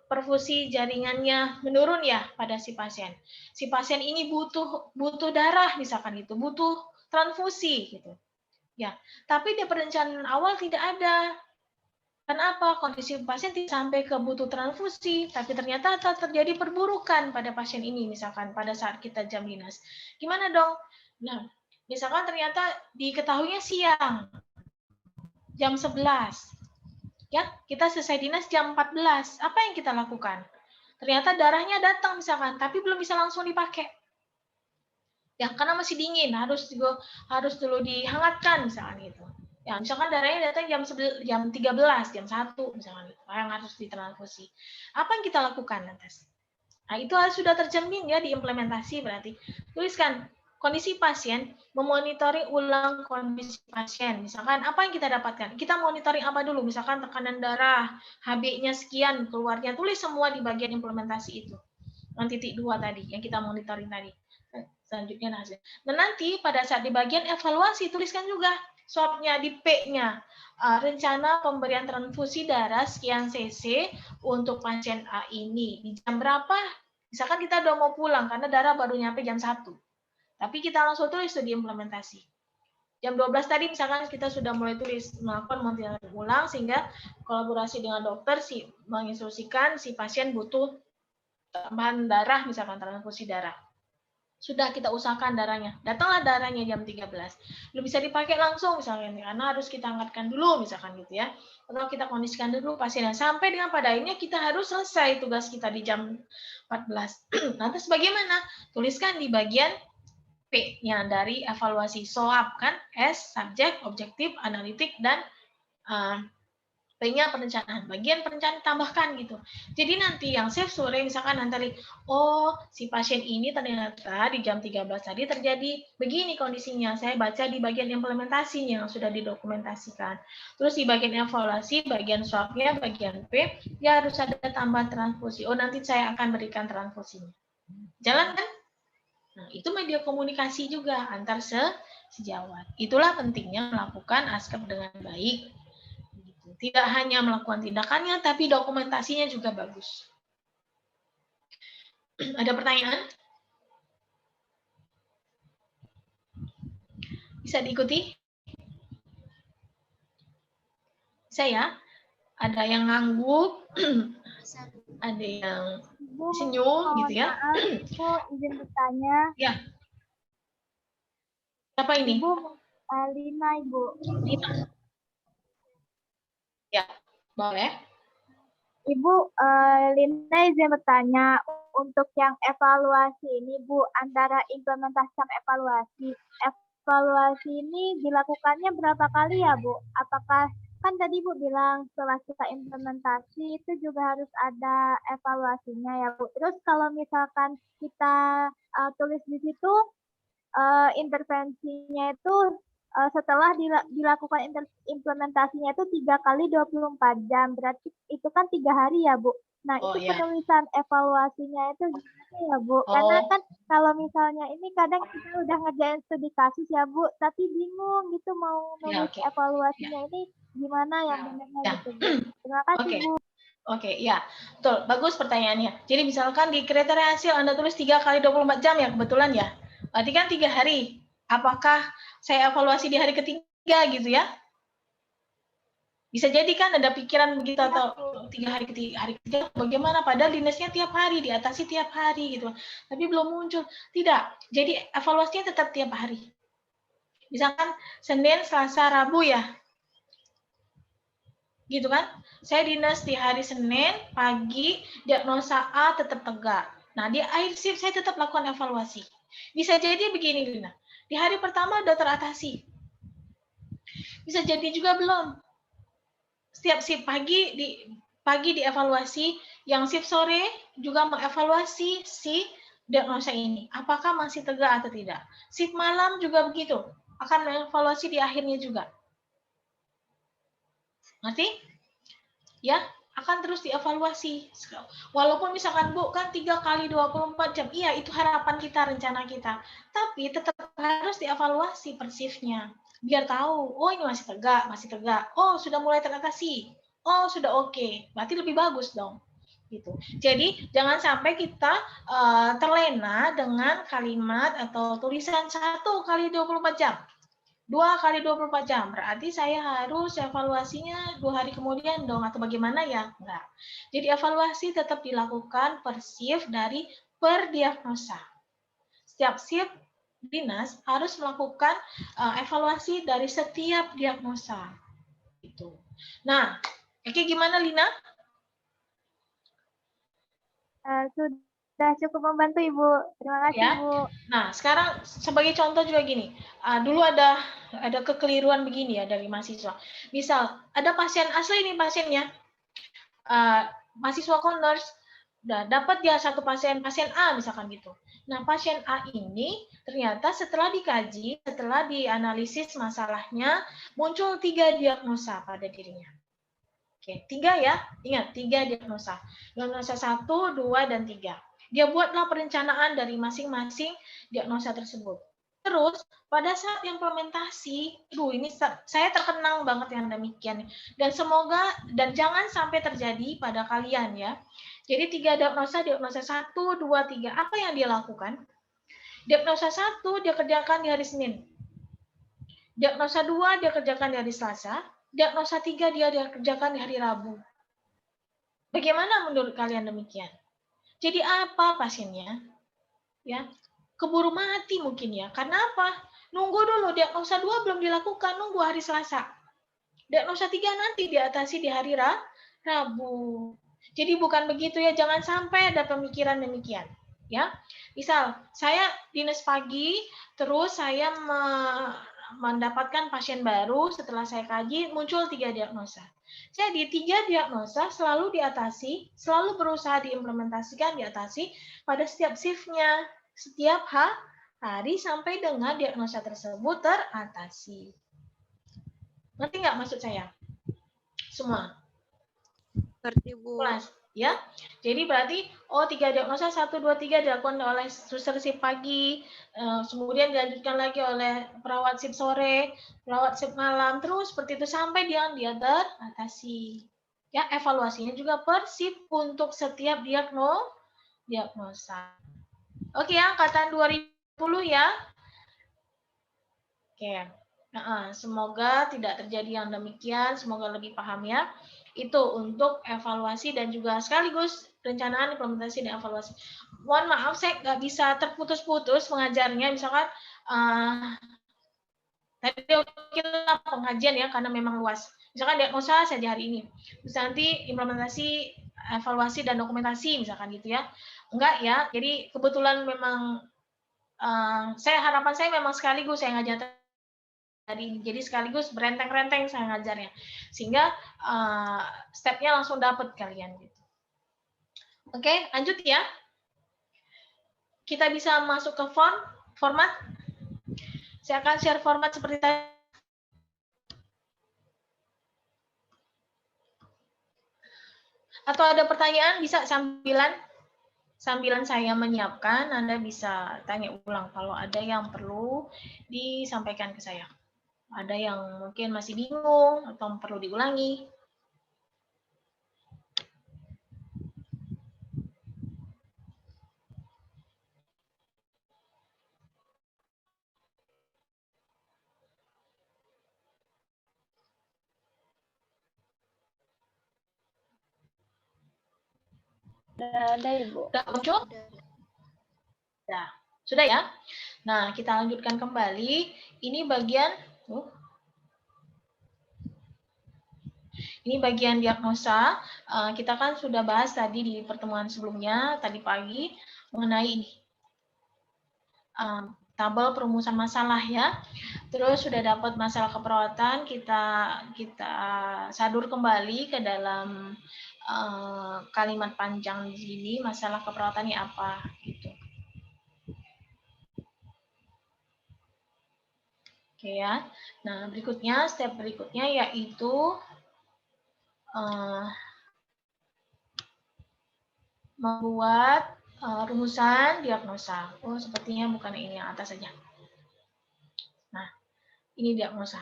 perfusi jaringannya menurun ya pada si pasien. Si pasien ini butuh darah misalkan itu, butuh transfusi gitu. Ya, tapi di perencanaan awal tidak ada. Kenapa? Kondisi pasien tidak sampai ke butuh transfusi, tapi ternyata terjadi perburukan pada pasien ini misalkan pada saat kita jam dinas. Gimana dong? Nah, misalkan ternyata diketahuinya siang, jam 11. Ya, kita selesai dinas jam 14. Apa yang kita lakukan? Ternyata darahnya datang misalkan, tapi belum bisa langsung dipakai. Ya, karena masih dingin, harus dulu dihangatkan misalkan gitu. Ya, misalkan darahnya datang jam 13, jam 1 misalkan gitu, yang harus ditransfusi. Apa yang kita lakukan lantas? Nah, itu harus sudah tercermin ya di implementasi berarti. Tuliskan kondisi pasien, memonitoring ulang kondisi pasien. Misalkan apa yang kita dapatkan? Kita monitoring apa dulu? Misalkan tekanan darah, HB-nya sekian, keluarnya. Tulis semua di bagian implementasi itu. Yang titik 2 tadi, yang kita monitoring tadi. Selanjutnya hasil. Dan nanti pada saat di bagian evaluasi, tuliskan juga swab-nya di P-nya. Rencana pemberian transfusi darah sekian cc untuk pasien A ini. Di jam berapa? Misalkan kita udah mau pulang karena darah baru nyampe jam 1. Tapi kita langsung tulis itu di implementasi. Jam 12 tadi misalkan kita sudah mulai tulis melakukan monitoring ulang sehingga kolaborasi dengan dokter menginstruksikan si pasien butuh tambahan darah, misalkan transfusi darah. Sudah kita usahakan darahnya. Datanglah darahnya jam 13. Belum bisa dipakai langsung misalkan karena harus kita angkatkan dulu misalkan gitu ya. Atau kita kondisikan dulu pasiennya sampai dengan pada akhirnya kita harus selesai tugas kita di jam 14. Lantas bagaimana? Tuliskan di bagian P-nya dari evaluasi SOAP kan, S subjek, objektif, analitik dan P-nya perencanaan. Bagian perencanaan tambahkan gitu. Jadi nanti yang shift sore misalkan nanti oh si pasien ini ternyata di jam 13 tadi terjadi begini kondisinya. Saya baca di bagian implementasinya yang sudah didokumentasikan. Terus di bagian evaluasi, bagian swab-nya, bagian P, ya harus ada tambahan transfusi. Oh nanti saya akan berikan transfusinya. Jalan kan? Nah, itu media komunikasi juga antar sejawat. Itulah pentingnya melakukan ASKEP dengan baik. Tidak hanya melakukan tindakannya, tapi dokumentasinya juga bagus. Ada pertanyaan? Bisa diikuti? Saya ada yang ngangguk, ada yang senyum, gitu ya. Ibu izin bertanya. Ya. Siapa ini? Ibu, Lina, Ibu. Lina. Ya, boleh. Ibu, Lina izin bertanya, untuk yang evaluasi ini, Bu, antara implementasi sama evaluasi ini dilakukannya berapa kali ya, Bu? Apakah, kan tadi Bu bilang setelah kita implementasi itu juga harus ada evaluasinya ya, Bu. Terus kalau misalkan kita tulis di situ, intervensinya itu setelah dilakukan implementasinya itu 3 kali 24 jam. Berarti itu kan 3 hari ya, Bu. Nah, itu penulisan evaluasinya itu gimana ya, Bu? Karena kan kalau misalnya ini kadang kita udah ngerjain studi kasus ya, Bu, tapi bingung gitu mau nulis evaluasinya ini gimana yang benarnya gitu, Bu. Terima kasih, Bu. Oke, ya. Betul. Bagus pertanyaannya. Jadi misalkan di kriteria hasil Anda tulis 3 kali 24 jam ya, kebetulan ya. Berarti kan 3 hari. Apakah saya evaluasi di hari ketiga gitu ya? Bisa jadi kan ada pikiran begitu atau 3 hari ketiga bagaimana? Padahal dinasnya tiap hari, diatasi tiap hari gitu. Tapi belum muncul. Tidak. Jadi evaluasinya tetap tiap hari. Misalkan Senin, Selasa, Rabu ya. Gitu kan? Saya dinas di hari Senin pagi, diagnosa A tetap tegak. Nah, di akhir shift saya tetap lakukan evaluasi. Bisa jadi begini, Lina. Di hari pertama udah teratasi. Bisa jadi juga belum. Setiap shift pagi dievaluasi, yang shift sore juga mengevaluasi si diagnosa ini. Apakah masih tegak atau tidak. Shift malam juga begitu. Akan mengevaluasi di akhirnya juga. Ngerti? Ya, akan terus dievaluasi. Walaupun misalkan Bu kan 3 kali 24 jam, iya itu harapan kita, rencana kita. Tapi tetap harus dievaluasi per shift-nya. Biar tahu, oh ini masih tegak. Oh sudah mulai teratasi. Oh sudah oke. Berarti lebih bagus dong. Gitu. Jadi jangan sampai kita terlena dengan kalimat atau tulisan 1 kali 24 jam. 2 kali 24 jam, berarti saya harus evaluasinya 2 hari kemudian dong, atau bagaimana ya? Enggak. Jadi evaluasi tetap dilakukan per shift dari per diagnosa. Setiap shift dinas harus melakukan evaluasi dari setiap diagnosa. Gitu. Nah, oke gimana Lina? Sudah cukup membantu Ibu. Terima kasih ya. Bu. Nah, sekarang sebagai contoh juga gini. Dulu ada kekeliruan begini ya dari mahasiswa. Misal ada pasien asli nih pasiennya, mahasiswa nurse Udah dapat dia satu pasien A misalkan gitu. Nah, pasien A ini ternyata setelah dikaji, setelah dianalisis masalahnya, muncul 3 diagnosa pada dirinya. Oke, 3 ya. Ingat, 3 diagnosa. Diagnosa 1, 2, dan 3. Dia buatlah perencanaan dari masing-masing diagnosa tersebut. Terus, pada saat implementasi, ini saya terkenang banget yang demikian. Dan semoga, dan jangan sampai terjadi pada kalian ya. Jadi 3 diagnosa 1, 2, 3. Apa yang dia lakukan? Diagnosa 1 dia kerjakan di hari Senin. Diagnosa 2 dia kerjakan di hari Selasa. Diagnosa 3 dia kerjakan di hari Rabu. Bagaimana menurut kalian demikian? Jadi apa pasiennya? Ya, keburu mati mungkin ya. Karena apa? Nunggu dulu, diagnosa 2 belum dilakukan, nunggu hari Selasa. Diagnosa 3 nanti diatasi di hari Rabu. Jadi bukan begitu ya, jangan sampai ada pemikiran demikian. Ya, misal saya dinas pagi, terus saya mendapatkan pasien baru, setelah saya kaji muncul 3 diagnosa. Jadi 3 diagnosa selalu diatasi, selalu berusaha diimplementasikan, diatasi pada setiap shift-nya, setiap hari sampai dengan diagnosa tersebut teratasi. Ngerti nggak maksud saya? Semua? Ngerti, Bu. Kelas, ya. Jadi berarti 3 diagnosa 1, 2, 3 dilakukan oleh suster shift pagi, kemudian dilanjutkan lagi oleh perawat shift sore, perawat shift malam, terus seperti itu sampai dia teratasi. Ya, evaluasinya juga per shift untuk setiap diagnosa. Oke, angkatan 2010 ya. Oke. Semoga tidak terjadi yang demikian, semoga lebih paham ya. Itu untuk evaluasi dan juga sekaligus perencanaan, implementasi, dan evaluasi. Mohon maaf, saya nggak bisa terputus-putus mengajarnya, misalkan tadi okelah pengajian ya, karena memang luas. Misalkan diagnosa saja hari ini, terus nanti implementasi, evaluasi, dan dokumentasi, misalkan gitu ya. Enggak ya, jadi kebetulan memang harapan saya memang sekaligus saya ngajar tadi, jadi sekaligus berenteng-renteng saya ngajarnya, sehingga stepnya langsung dapat kalian gitu. Oke, lanjut ya. Kita bisa masuk ke format. Saya akan share format seperti tadi. Atau ada pertanyaan bisa sambilan saya menyiapkan, Anda bisa tanya ulang kalau ada yang perlu disampaikan ke saya. Ada yang mungkin masih bingung atau perlu diulangi. Sudah ada, Ibu. Sudah muncul? Nah, sudah ya? Nah, kita lanjutkan kembali. Ini bagian diagnosa. Kita kan sudah bahas tadi di pertemuan sebelumnya, tadi pagi, mengenai ini. Tabel perumusan masalah ya. Terus sudah dapat masalah keperawatan, kita sadur kembali ke dalam kalimat panjang di sini, masalah keperawatannya apa gitu. Oke ya. Nah, berikutnya, step berikutnya yaitu membuat rumusan diagnosa. Oh, sepertinya bukan ini yang atas saja. Nah, ini diagnosa.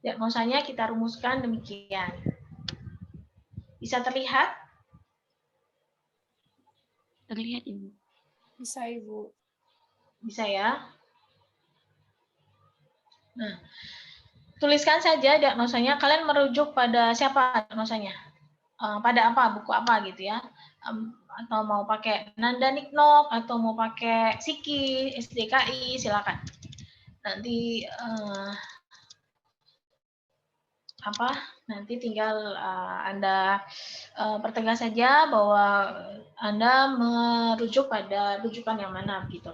Diagnosanya kita rumuskan demikian. Bisa terlihat? Terlihat, Ibu. Bisa, Ibu. Bisa ya. Nah, tuliskan saja diagnosanya. Kalian merujuk pada siapa diagnosanya? Pada apa? Buku apa gitu ya? Atau mau pakai Nanda Niknok, atau mau pakai Siki, SDKI, silakan. Nanti nanti tinggal Anda pertegas saja bahwa Anda merujuk pada rujukan yang mana gitu.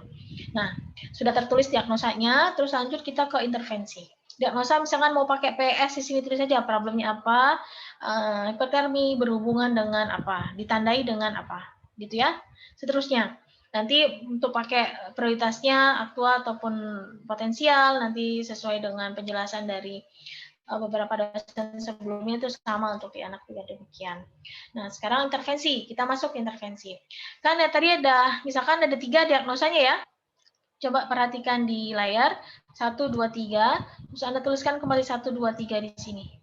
Nah, sudah tertulis diagnosanya, terus lanjut kita ke intervensi. Diagnosa misalkan mau pakai PS di sini tulis saja problemnya apa, hipertermi berhubungan dengan apa, ditandai dengan apa. gitu ya. Seterusnya. Nanti untuk pakai prioritasnya aktual ataupun potensial, nanti sesuai dengan penjelasan dari beberapa dosen sebelumnya itu sama untuk di anak juga demikian. Nah, sekarang intervensi. Kita masuk ke intervensi. Kan ya tadi ada, misalkan ada 3 diagnosanya ya. Coba perhatikan di layar, 1, 2, 3. Terus Anda tuliskan kembali 1, 2, 3 di sini.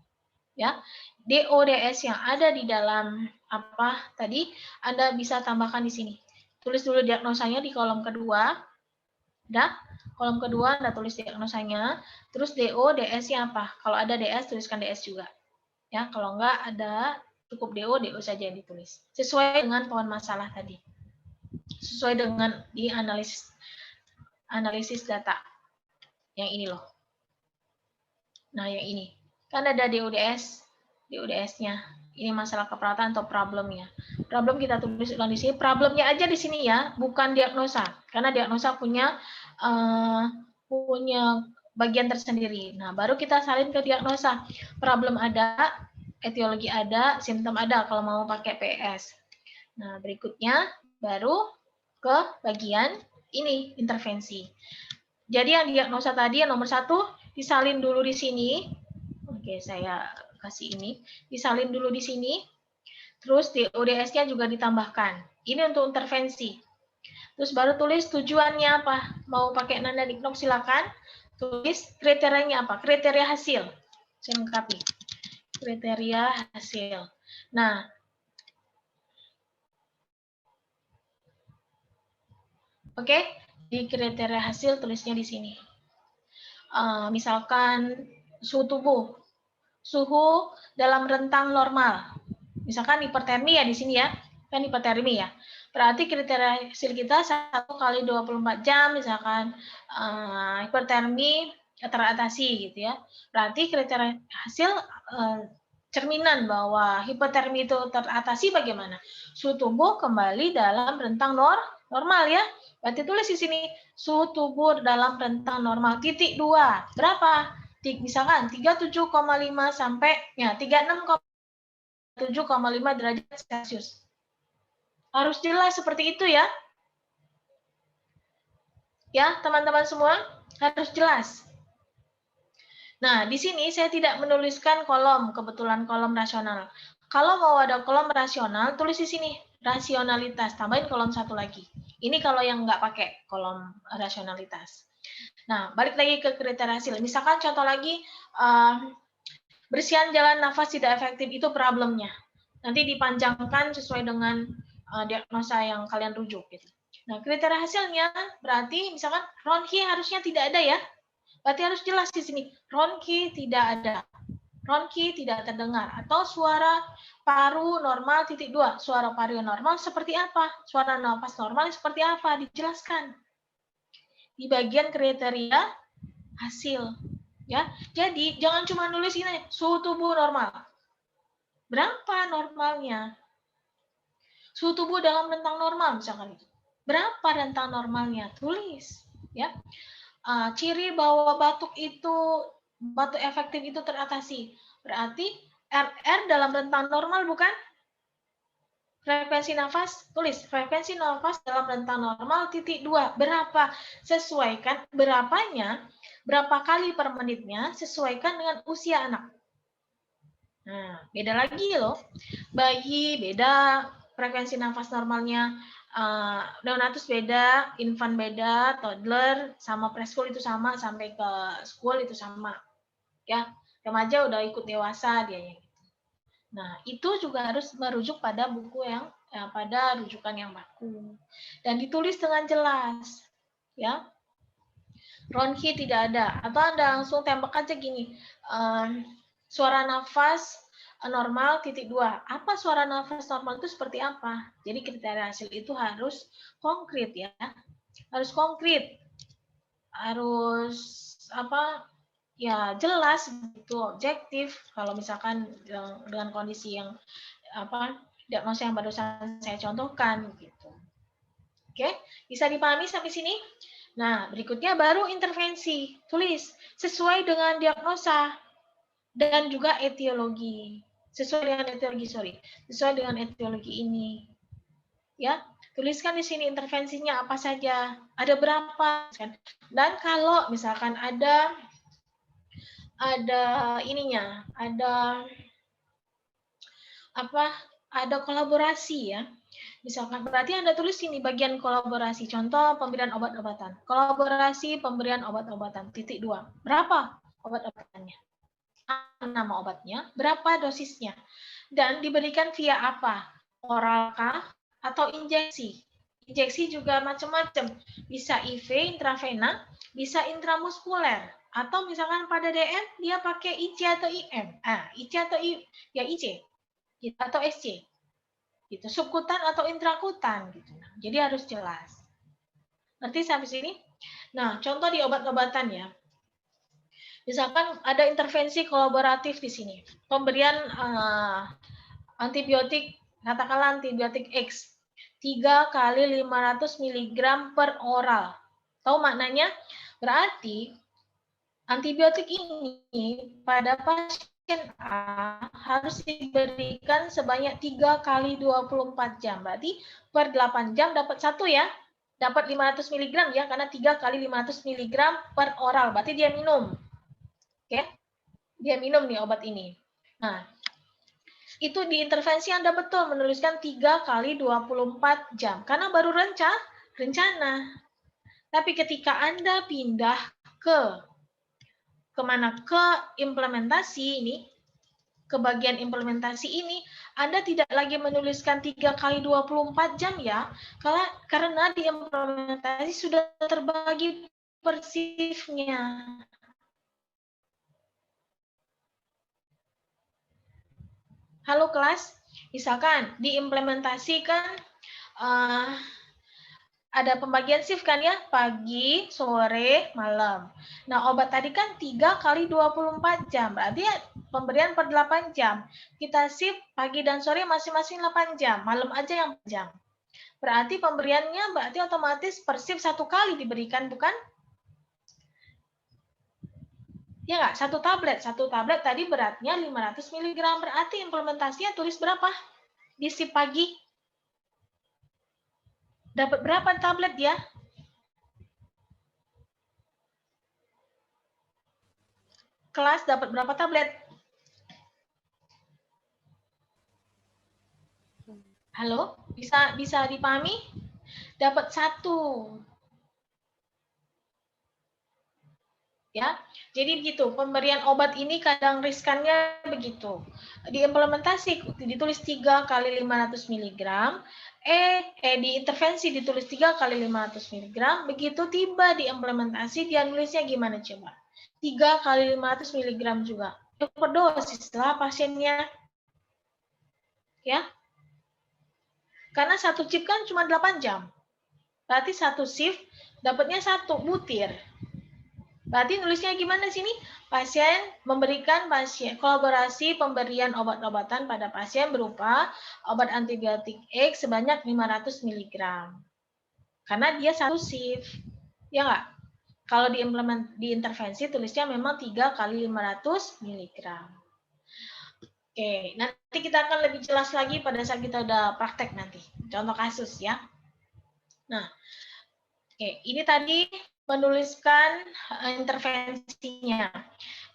Ya, DODS yang ada di dalam apa tadi, Anda bisa tambahkan di sini. Tulis dulu diagnosanya di kolom kedua. Udah? Kolom kedua Anda tulis diagnosanya. Terus DO, DS-nya apa? Kalau ada DS, tuliskan DS juga. Ya, kalau enggak ada cukup DO, DO saja yang ditulis. Sesuai dengan pohon masalah tadi. Sesuai dengan di analisis data. Yang ini loh. Nah, yang ini. Kan ada DODS-nya. Ini masalah keperawatan atau problemnya. Problem kita tulis ulang di sini. Problemnya aja di sini ya, bukan diagnosa. Karena diagnosa punya bagian tersendiri. Nah, baru kita salin ke diagnosa. Problem ada, etiologi ada, simptom ada kalau mau pakai PS. Nah, berikutnya baru ke bagian ini, intervensi. Jadi yang diagnosa tadi, yang nomor 1, disalin dulu di sini. Oke, saya kasih ini. Disalin dulu di sini. Terus DODS-nya juga ditambahkan. Ini untuk intervensi. Terus baru tulis tujuannya apa. Mau pakai nanda diknop silakan. Tulis kriterianya apa. Kriteria hasil. Saya lengkapi. Kriteria hasil. Nah, oke. Di kriteria hasil tulisnya di sini. Misalkan suhu tubuh. Suhu dalam rentang normal. Misalkan hipertermi ya di sini ya. Kan hipertermi ya. Berarti kriteria hasil kita 1 kali 24 jam misalkan hipertermi teratasi gitu ya. Berarti kriteria hasil cerminan bahwa hipertermi itu teratasi bagaimana? Suhu tubuh kembali dalam rentang normal ya. Berarti tulis di sini suhu tubuh dalam rentang normal titik 2. Berapa? Misalkan 37,5 sampai ya 36,7,5 derajat Celcius. Harus jelas seperti itu ya. Ya, teman-teman semua harus jelas. Nah, di sini saya tidak menuliskan kolom, kebetulan kolom rasional. Kalau mau ada kolom rasional, tulis di sini rasionalitas, tambahin kolom 1 lagi. Ini kalau yang nggak pakai kolom rasionalitas. Nah, balik lagi ke kriteria hasil. Misalkan contoh lagi, bersihan jalan nafas tidak efektif, itu problemnya. Nanti dipanjangkan sesuai dengan diagnosa yang kalian rujuk. Gitu. Nah, kriteria hasilnya berarti misalkan ronki harusnya tidak ada ya. Berarti harus jelas di sini. Ronki tidak ada. Ronki tidak terdengar. Atau suara paru normal titik 2. Suara paru normal seperti apa? Suara nafas normal seperti apa? Dijelaskan. Di bagian kriteria hasil. Ya, jadi jangan cuma nulis ini suhu tubuh normal. Berapa normalnya? Suhu tubuh dalam rentang normal misalkan itu. Berapa rentang normalnya? Tulis, ya. Ciri bahwa batuk efektif itu teratasi. Berarti RR dalam rentang normal bukan? Frekuensi nafas, tulis frekuensi nafas dalam rentang normal titik 2. Berapa? Sesuaikan berapanya, berapa kali per menitnya, sesuaikan dengan usia anak. Nah, beda lagi loh. Bayi beda, frekuensi nafas normalnya, neonatus beda, infant beda, toddler, sama preschool itu sama, sampai ke school itu sama. Ya, remaja udah ikut dewasa dia. Nah, itu juga harus merujuk pada buku yang pada rujukan yang baku dan ditulis dengan jelas, ya. Ronki tidak ada, atau Anda langsung tembak aja gini, suara nafas normal titik 2. Apa suara nafas normal itu seperti apa? Jadi kriteria hasil itu harus konkret ya, harus konkret, harus apa? Ya jelas itu objektif. Kalau misalkan dengan kondisi yang diagnosa yang barusan saya contohkan gitu. Oke, bisa dipahami sampai sini? Nah, berikutnya baru intervensi. Tulis sesuai dengan diagnosa dan juga etiologi. Sesuai dengan etiologi ini. Ya, tuliskan di sini intervensinya apa saja, ada berapa, kan? Dan kalau misalkan ada ininya, ada apa? Ada kolaborasi ya. Misalkan berarti Anda tulis ini bagian kolaborasi. Contoh pemberian obat-obatan. Kolaborasi pemberian obat-obatan. Titik 2. Berapa obat-obatannya? Nama obatnya, berapa dosisnya? Dan diberikan via apa? Oral kah atau injeksi? Injeksi juga macam-macam. Bisa IV, intravena, bisa intramuskuler. Atau misalkan pada DM dia pakai IC atau IM. IC atau ya IC atau SC. Gitu. Subkutan atau intrakutan gitu. Jadi harus jelas. Ngerti sampai sini? Nah, contoh di obat-obatan ya. Misalkan ada intervensi kolaboratif di sini. Pemberian antibiotik, katakanlah antibiotik X. 3 kali 500 mg per oral. Tahu maknanya? Berarti antibiotik ini pada pasien A harus diberikan sebanyak 3 kali 24 jam. Berarti per 8 jam dapat 1 ya. Dapat 500 mg ya, karena 3 kali 500 mg per oral. Berarti dia minum. Oke? Dia minum nih obat ini. Nah, itu di intervensi Anda betul menuliskan 3 kali 24 jam. Karena baru rencana. Tapi ketika Anda pindah ke kemana? Ke implementasi ini, ke bagian implementasi ini, Anda tidak lagi menuliskan 3 kali 24 jam ya, karena di implementasi sudah terbagi per shift-nya. Halo kelas, misalkan diimplementasikan ada pembagian shift kan ya, pagi, sore, malam. Nah, obat tadi kan 3 kali 24 jam, berarti ya pemberian per 8 jam. Kita shift pagi dan sore masing-masing 8 jam, malam aja yang 4 jam. Berarti pemberiannya berarti otomatis per shift 1 kali diberikan, bukan? Ya nggak? Satu tablet tadi beratnya 500 mg, berarti implementasinya tulis berapa? Di shift pagi. Dapat berapa tablet ya? Kelas dapat berapa tablet? Halo, bisa dipahami? Dapat 1. Ya, jadi begitu. Pemberian obat ini kadang riskannya begitu. Diimplementasi ditulis 3 kali 500 mg, di intervensi ditulis 3 kali 500 mg, begitu tiba diimplementasi dia nulisnya gimana coba? 3 kali 500 mg juga. Overdosis lah pasiennya. Ya. Karena satu chip kan cuma 8 jam. Berarti satu shift dapatnya 1 butir. Berarti nulisnya gimana sini? Pasien memberikan kolaborasi pemberian obat-obatan pada pasien berupa obat antibiotik X sebanyak 500 mg. Karena dia satu shift. Ya nggak? Kalau di intervensi tulisnya memang 3 kali 500 mg. Oke, nanti kita akan lebih jelas lagi pada saat kita udah praktek nanti. Contoh kasus ya. Nah, oke, ini tadi menuliskan intervensinya.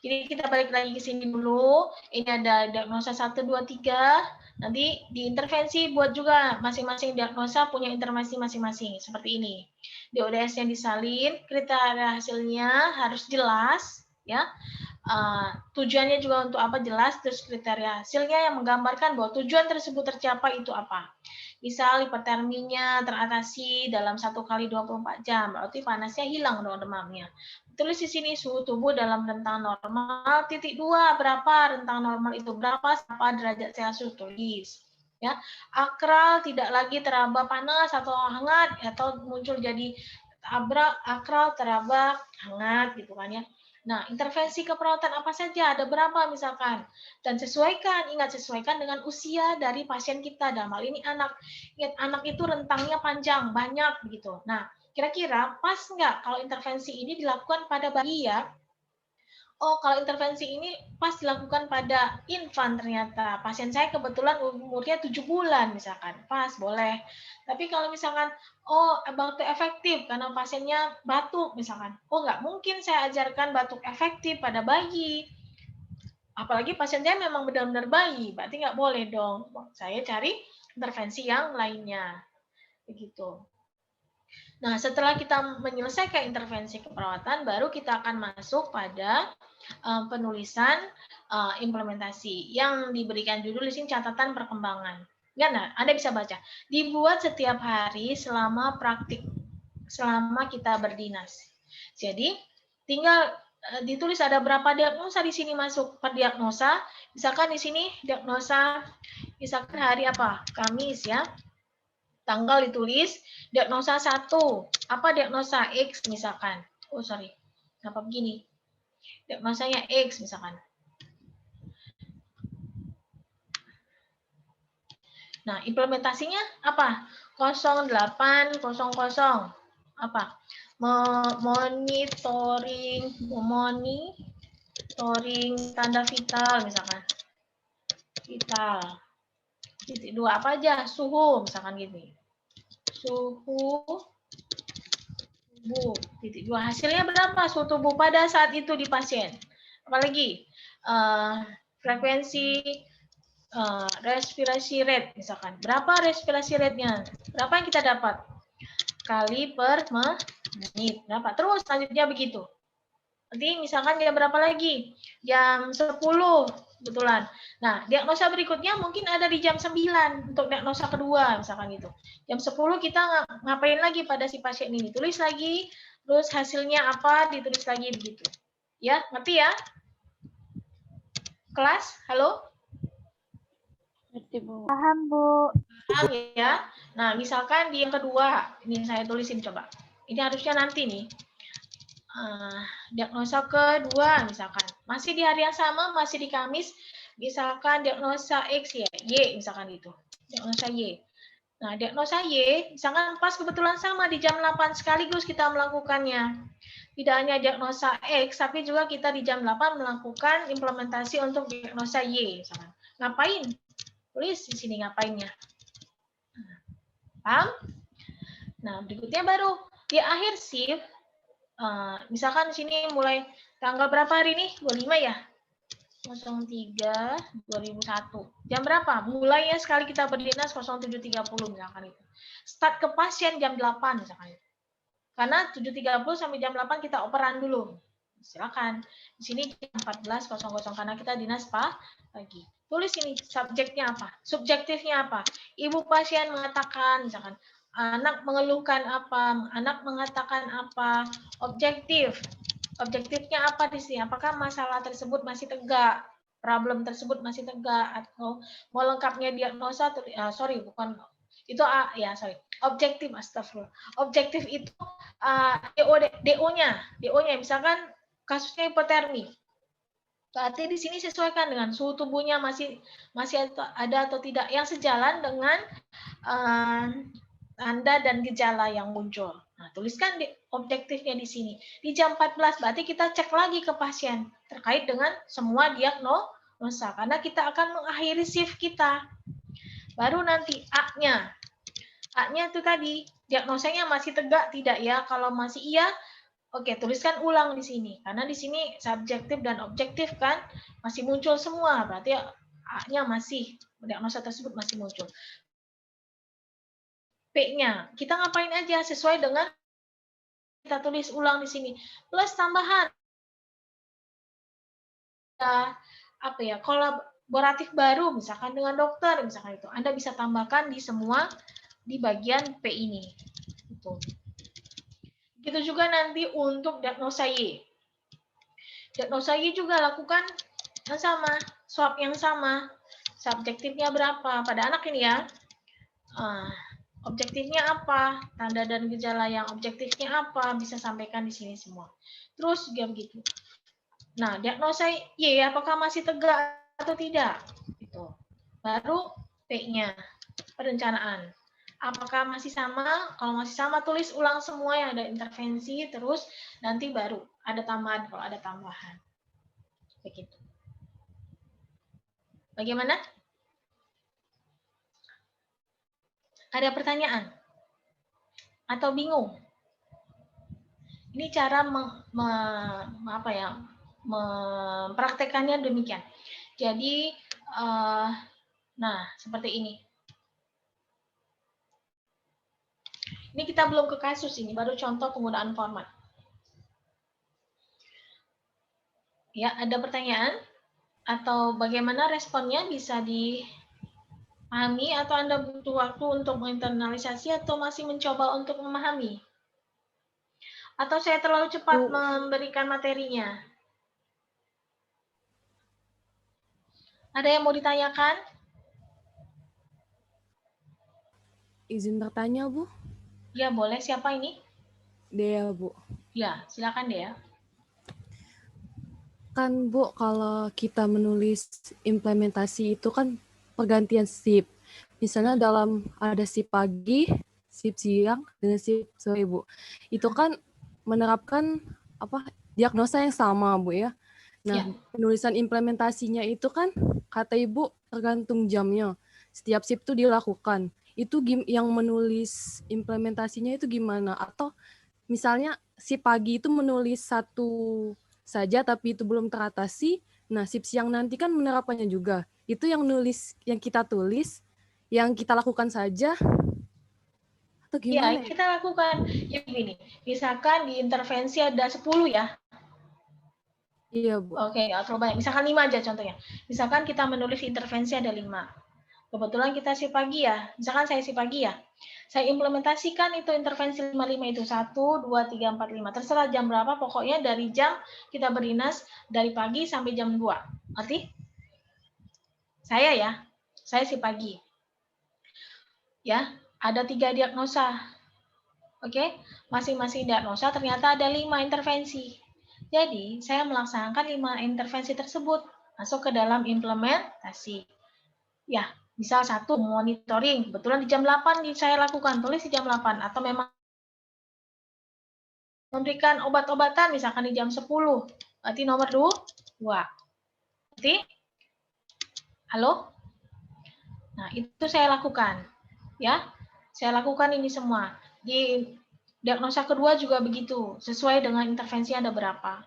Jadi kita balik lagi ke sini dulu. Ini ada diagnosa 1, 2, 3. Nanti di intervensi buat juga masing-masing diagnosa punya intervensi masing-masing. Seperti ini. Di ODS yang disalin, kriteria hasilnya harus jelas. Ya. Tujuannya juga untuk apa jelas, terus kriteria hasilnya yang menggambarkan bahwa tujuan tersebut tercapai itu apa. Misal hiperterminya teratasi dalam 1 kali 24 jam, berarti panasnya hilang dong demamnya. Tulis di sini suhu tubuh dalam rentang normal, titik 2 berapa, rentang normal itu berapa, derajat Celcius tulis. Ya, akral tidak lagi teraba panas atau hangat, atau muncul jadi akral teraba hangat gitu kan ya. Nah, intervensi keperawatan apa saja? Ada berapa misalkan? Dan ingat sesuaikan dengan usia dari pasien kita. Dalam hal ini anak. Ingat, anak itu rentangnya panjang, banyak begitu. Nah, kira-kira pas nggak kalau intervensi ini dilakukan pada bayi ya? oh kalau intervensi ini pas dilakukan pada infan ternyata. Pasien saya kebetulan umurnya 7 bulan misalkan. Pas, boleh. Tapi kalau misalkan, oh batuk efektif karena pasiennya batuk misalkan. Oh nggak mungkin saya ajarkan batuk efektif pada bayi. Apalagi pasien saya memang benar-benar bayi, berarti nggak boleh dong. Saya cari intervensi yang lainnya. Begitu. Nah, setelah kita menyelesaikan intervensi keperawatan, baru kita akan masuk pada penulisan implementasi yang diberikan judul di sini catatan perkembangan. Ya, nah, Anda bisa baca. Dibuat setiap hari selama praktik, selama kita berdinas. Jadi, tinggal ditulis ada berapa diagnosa di sini masuk per diagnosa. Misalkan di sini diagnosa, misalkan hari apa? Kamis ya. Tanggal ditulis, diagnosa 1. Apa diagnosa? X misalkan. Oh, sorry. Kenapa begini? Diagnosanya X misalkan. Nah, implementasinya apa? 0800. Apa? Monitoring tanda vital misalkan. Vital. Titik 2 apa aja? Suhu misalkan gini. Suhu tubuh. Titik 2 hasilnya berapa? Suhu tubuh pada saat itu di pasien. Apalagi frekuensi respirasi rate misalkan. Berapa respirasi rate-nya? Berapa yang kita dapat? Kali per menit. Berapa? Terus selanjutnya begitu. Nanti misalkan jam berapa lagi? Jam 10 kebetulan. Nah, diagnosa berikutnya mungkin ada di jam 9 untuk diagnosa kedua misalkan gitu. Jam 10 kita ngapain lagi pada si pasien ini? Tulis lagi, terus hasilnya apa ditulis lagi begitu. Ya, ngerti ya? Kelas, halo? Ngerti, Bu. Paham, Bu. Paham ya? Nah, misalkan di yang kedua, ini saya tulisin coba. Ini harusnya nanti nih. Diagnosa kedua misalkan masih di hari yang sama, masih di Kamis, misalkan diagnosa X ya, Y misalkan itu, diagnosa Y. Nah, diagnosa Y misalkan pas kebetulan sama di jam 8 sekaligus kita melakukannya. Tidak hanya diagnosa X, tapi juga kita di jam 8 melakukan implementasi untuk diagnosa Y misalkan. Ngapain? Tulis di sini ngapainnya. Paham? Nah, berikutnya baru di akhir shift. Misalkan di sini mulai tanggal berapa hari ini? 25 ya? 03/2001. Jam berapa? Mulainya sekali kita berdinas 07.30 misalkan itu. Start ke pasien jam 8 misalkan itu. Karena 7.30 sampai jam 8 kita operan dulu. Silakan. Di sini jam 14.00 karena kita dinas pagi. Tulis ini subjeknya apa? Subjektifnya apa? Ibu pasien mengatakan misalkan anak mengeluhkan apa, anak mengatakan apa, objektif. Objektifnya apa di sini? Apakah masalah tersebut masih tegak? Problem tersebut masih tegak atau mau lengkapnya diagnosa? Bukan itu ya sorry. Objektif, astagfirullah. Objektif itu DO-nya misalkan kasusnya hipotermi. Berarti di sini sesuaikan dengan suhu tubuhnya masih ada atau tidak yang sejalan dengan tanda dan gejala yang muncul. Nah, tuliskan objektifnya di sini. Di jam 14 berarti kita cek lagi ke pasien terkait dengan semua diagnosa karena kita akan mengakhiri shift kita. Baru nanti A-nya. A-nya itu tadi diagnosanya masih tegak tidak ya? Kalau masih iya, oke, tuliskan ulang di sini. Karena di sini subjektif dan objektif kan masih muncul semua. Berarti A-nya masih, diagnosa tersebut masih muncul. P-nya, kita ngapain aja sesuai dengan kita tulis ulang di sini. Plus tambahan kolaboratif baru misalkan dengan dokter misalkan itu. Anda bisa tambahkan di semua di bagian P ini. Begitu juga nanti untuk diagnosa Y. Diagnosa Y juga lakukan yang sama, swab yang sama. Subjektifnya berapa pada anak ini ya? Objektifnya apa? Tanda dan gejala yang objektifnya apa? Bisa sampaikan di sini semua. Terus juga begitu. Nah, diagnosa Y apakah masih tegak atau tidak? Gitu. Baru P-nya, perencanaan. Apakah masih sama? Kalau masih sama, tulis ulang semua yang ada intervensi, terus nanti baru ada tambahan kalau ada tambahan. Begitu. Bagaimana? Ada pertanyaan? Atau bingung? Ini cara mempraktekannya demikian. Jadi, nah seperti ini. Ini kita belum ke kasus ini, baru contoh penggunaan format. Ya, ada pertanyaan? Atau bagaimana responnya, bisa dipahami atau Anda butuh waktu untuk menginternalisasi atau masih mencoba untuk memahami? Atau saya terlalu cepat memberikan materinya? Ada yang mau ditanyakan? Izin bertanya, Bu? Ya, boleh. Siapa ini? Dea, Bu. Ya, silakan Dea. Kan, Bu, kalau kita menulis implementasi itu kan pergantian shift. Misalnya ada shift pagi, shift siang, dan shift sore, Bu. Itu kan menerapkan diagnosa yang sama, Bu, ya. Nah, penulisan implementasinya itu kan kata Ibu tergantung jamnya. Setiap shift itu dilakukan. Itu yang menulis implementasinya itu gimana? Atau misalnya si pagi itu menulis satu saja tapi itu belum teratasi, nah shift siang nanti kan menerapkannya juga. Itu yang kita tulis, yang kita lakukan saja, atau gimana? Ya, kita lakukan. Ya begini, misalkan di intervensi ada 10 ya. Iya, Bu. Oke, terlalu banyak. Misalkan 5 aja contohnya. Misalkan kita menulis intervensi ada 5. Kebetulan kita si pagi ya. Misalkan saya si pagi ya. Saya implementasikan itu intervensi 55 itu. 1, 2, 3, 4, 5. Terserah jam berapa, pokoknya dari jam kita berdinas dari pagi sampai jam 2. Ngerti? Saya ya. Saya si pagi. Ya, ada 3 diagnosa. Oke, masing-masing diagnosa ternyata ada 5 intervensi. Jadi, saya melaksanakan 5 intervensi tersebut masuk ke dalam implementasi. Ya, misal 1 monitoring, kebetulan di jam 8 saya lakukan, tulis di jam 8, atau memang memberikan obat-obatan misalkan di jam 10, berarti nomor 2. Berarti, halo? Nah, itu saya lakukan. Ya, saya lakukan ini semua. Di diagnosa kedua juga begitu, sesuai dengan intervensi ada berapa.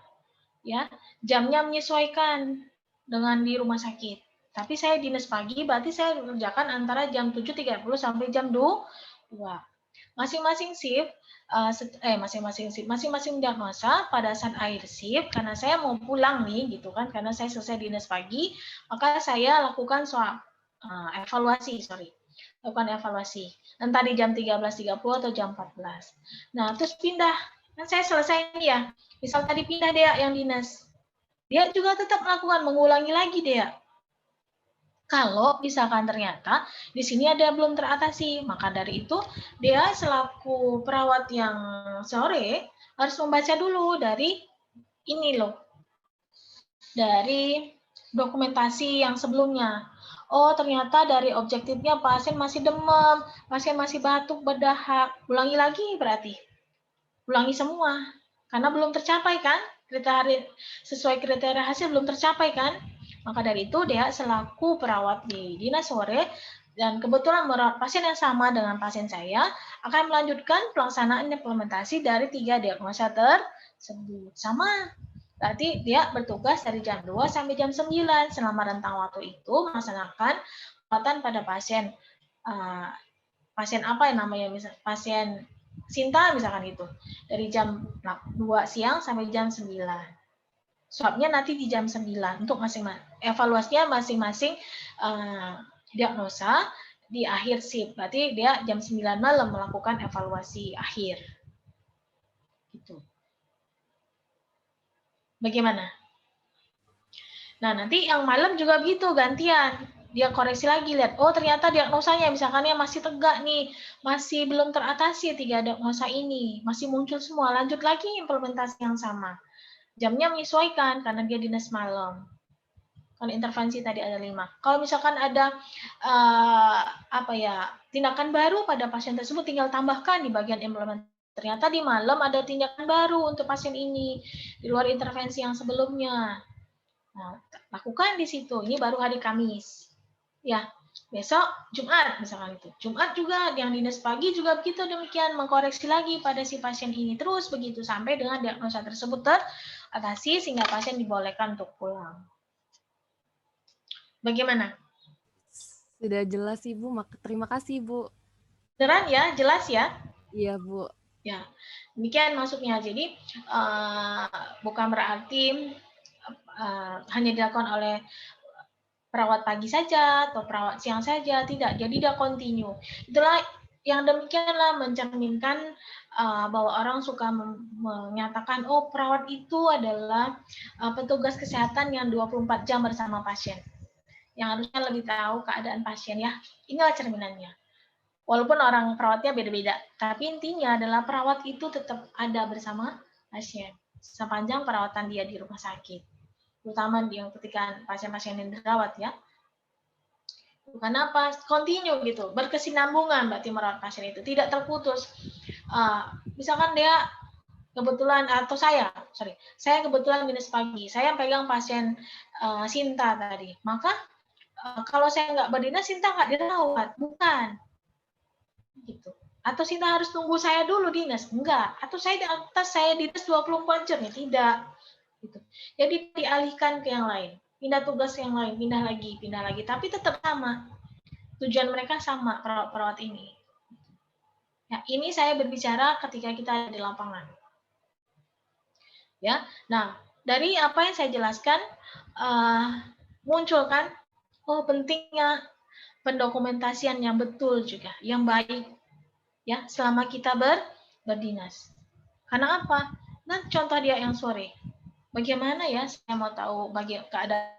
Ya, jamnya menyesuaikan dengan di rumah sakit. Tapi saya dinas pagi, berarti saya kerjakan antara jam 7.30 sampai jam 2. Masing-masing shift, masing-masing diagnosa pada saat akhir shift, karena saya mau pulang nih, gitu kan, karena saya selesai dinas pagi, maka saya lakukan evaluasi. Entah di jam 13.30 atau jam 14. Nah, terus pindah. Kan saya selesai nih ya. Misal tadi pindah dia yang dinas. Dia juga tetap mengulangi lagi dia. Kalau misalkan ternyata di sini ada belum teratasi, maka dari itu dia selaku perawat yang sore harus membaca dulu dari ini loh. Dari dokumentasi yang sebelumnya. Oh, ternyata dari objektifnya pasien masih demam, pasien masih batuk, berdahak. Ulangi lagi berarti. Ulangi semua. Karena belum tercapai kan? Sesuai kriteria hasil belum tercapai kan? Maka dari itu dia selaku perawat di dinas sore dan kebetulan merawat pasien yang sama dengan pasien saya akan melanjutkan pelaksanaan implementasi dari 3 diagnosa tersebut. Sama. Berarti dia bertugas dari jam 2 sampai jam 9 selama rentang waktu itu melaksanakan perawatan pada pasien pasien apa yang namanya, misalnya pasien Sinta misalkan itu, dari jam 2 siang sampai jam 9. Swabnya nanti di jam 9 untuk masing-masing. Evaluasinya masing-masing diagnosa di akhir shift. Berarti dia jam 9 malam melakukan evaluasi akhir. Gitu. Bagaimana? Nah, nanti yang malam juga begitu, gantian. Dia koreksi lagi, lihat, oh ternyata diagnosanya misalkan masih tegak nih, masih belum teratasi 3 diagnosa ini, masih muncul semua, lanjut lagi implementasi yang sama. Jamnya menyesuaikan karena dia dinas malam. Kalau intervensi tadi ada 5. Kalau misalkan ada tindakan baru pada pasien tersebut, tinggal tambahkan di bagian implementasi. Ternyata di malam ada tindakan baru untuk pasien ini di luar intervensi yang sebelumnya. Nah, lakukan di situ. Ini baru hari Kamis. Ya, besok Jumat misalkan itu. Jumat juga yang dinas pagi juga begitu demikian, mengkoreksi lagi pada si pasien ini terus begitu sampai dengan diagnosa tersebut teratasi sehingga pasien dibolehkan untuk pulang. Bagaimana? Sudah jelas Ibu, terima kasih Ibu. Beneran ya, jelas ya? Iya Bu. Ya, demikian maksudnya. Jadi bukan berarti hanya dilakukan oleh perawat pagi saja atau perawat siang saja, tidak. Jadi dia continue. Itulah yang demikianlah mencerminkan bahwa orang suka menyatakan, oh perawat itu adalah petugas kesehatan yang 24 jam bersama pasien. Yang harusnya lebih tahu keadaan pasien ya. Inilah cerminannya. Walaupun orang perawatnya beda-beda, tapi intinya adalah perawat itu tetap ada bersama pasien sepanjang perawatan dia di rumah sakit. Terutama yang ketika pasien-pasien yang dirawat ya. Bukan apa, continue gitu, berkesinambungan berarti merawat pasien itu, tidak terputus. Misalkan dia kebetulan, atau saya kebetulan dinas pagi, saya pegang pasien Sinta tadi, maka kalau saya nggak berdinas, Sinta nggak dirawat, bukan. Gitu. Atau Sinta harus tunggu saya dulu dinas, enggak. Atau saya di atas saya dinas 24 jam, ya tidak. Gitu. Jadi dialihkan ke yang lain, pindah tugas yang lain, pindah lagi, tapi tetap sama. Tujuan mereka sama, perawat-perawat ini. Ya, ini saya berbicara ketika kita ada di lapangan. Ya, nah dari apa yang saya jelaskan muncul kan, oh pentingnya pendokumentasian yang betul juga, yang baik, ya selama kita berdinas. Karena apa? Nah contoh dia yang sore, bagaimana ya saya mau tahu keadaan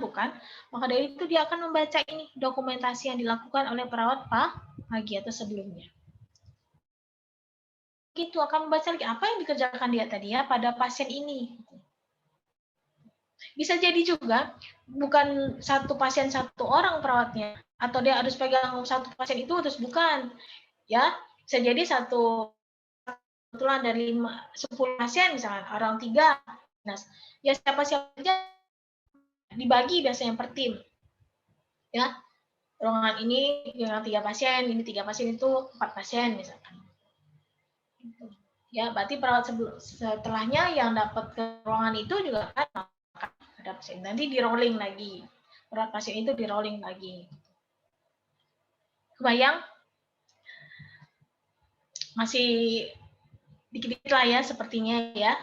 bukan, maka dari itu dia akan membaca ini dokumentasi yang dilakukan oleh perawat pagi atau sebelumnya. Itu akan membaca lagi apa yang dikerjakan dia tadi ya pada pasien ini. Bisa jadi juga bukan satu pasien satu orang perawatnya, atau dia harus pegang satu pasien itu terus bukan, ya bisa jadi kebetulan dari 10 pasien misalkan orang 3, nah ya siapa aja dibagi biasanya per tim, ya ruangan ini dengan 3 pasien, ini 3 pasien itu 4 pasien misalkan. Ya berarti perawat setelahnya yang dapat ke ruangan itu juga kan ada pasien, nanti di rolling lagi, perawat pasien itu di rolling lagi. Kebayang? Masih dikit-dikit lah ya sepertinya ya.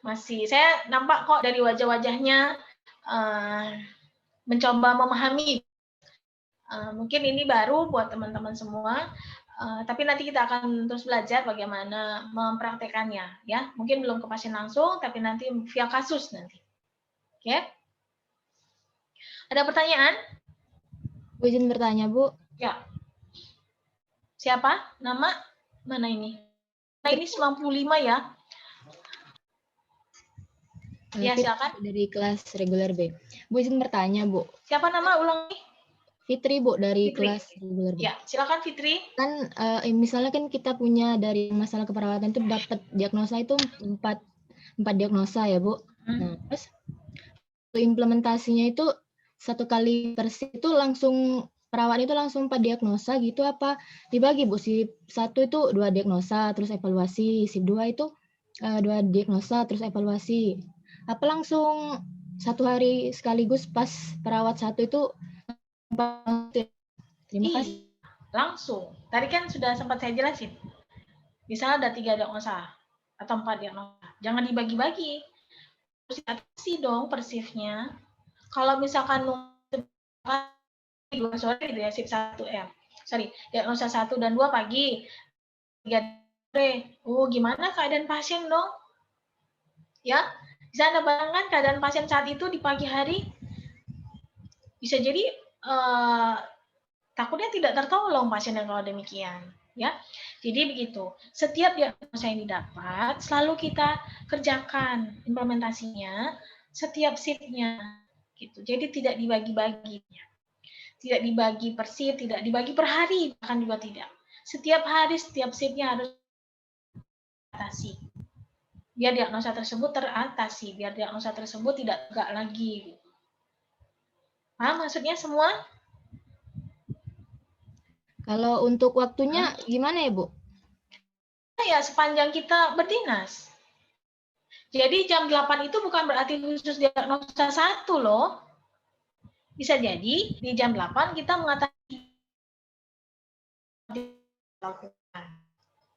Masih saya nampak kok dari wajah-wajahnya mencoba memahami. Mungkin ini baru buat teman-teman semua, tapi nanti kita akan terus belajar bagaimana mempraktekannya ya. Mungkin belum ke pasien langsung, tapi nanti via kasus nanti. Oke? Ada pertanyaan? Bu izin bertanya, Bu. Ya. Siapa? Nama? Mana ini? Nah, ini 95 ya. Ya, silakan. Dari kelas reguler B. Bu izin bertanya, Bu. Siapa nama ulangi? Fitri, Bu, dari Fitri. kelas reguler B. Ya, silakan Fitri. Kan misalnya kan kita punya dari masalah keperawatan itu dapat diagnosa itu 4 diagnosa ya, Bu. Nah, terus implementasinya itu 1 kali per shift itu langsung perawat itu langsung 4 diagnosa gitu apa dibagi, Bu? Shift 1 itu 2 diagnosa terus evaluasi, shift 2 itu 2 diagnosa terus evaluasi. Apa langsung 1 hari sekaligus pas perawat 1 itu? Terima kasih. Langsung. Tadi kan sudah sempat saya jelasin. Misalnya ada 3 diagnosa atau 4 diagnosa. Jangan dibagi-bagi. Harus diatasi dong per shift-nya. Kalau misalkan 2 sore gitu ya, shift 1 diagnosa 1 dan 2 pagi, 3 sore. Oh, gimana keadaan pasien dong? Ya, bisa Anda bayangkan keadaan pasien saat itu di pagi hari? Bisa jadi takutnya tidak tertolong pasien yang kalau demikian, ya. Jadi begitu. Setiap diagnosa yang didapat selalu kita kerjakan implementasinya setiap shift-nya, gitu. Jadi tidak dibagi-bagi, tidak dibagi per shift, tidak dibagi per hari, bahkan juga tidak. Setiap hari, setiap shift-nya harus diatasi. biar diagnosa tersebut teratasi, biar diagnosa tersebut tidak tegak lagi. Paham maksudnya semua? Kalau untuk waktunya gimana ya, Bu? Ya, sepanjang kita berdinas. Jadi jam 8 itu bukan berarti khusus diagnosa 1 loh. Bisa jadi di jam 8 kita mengatakan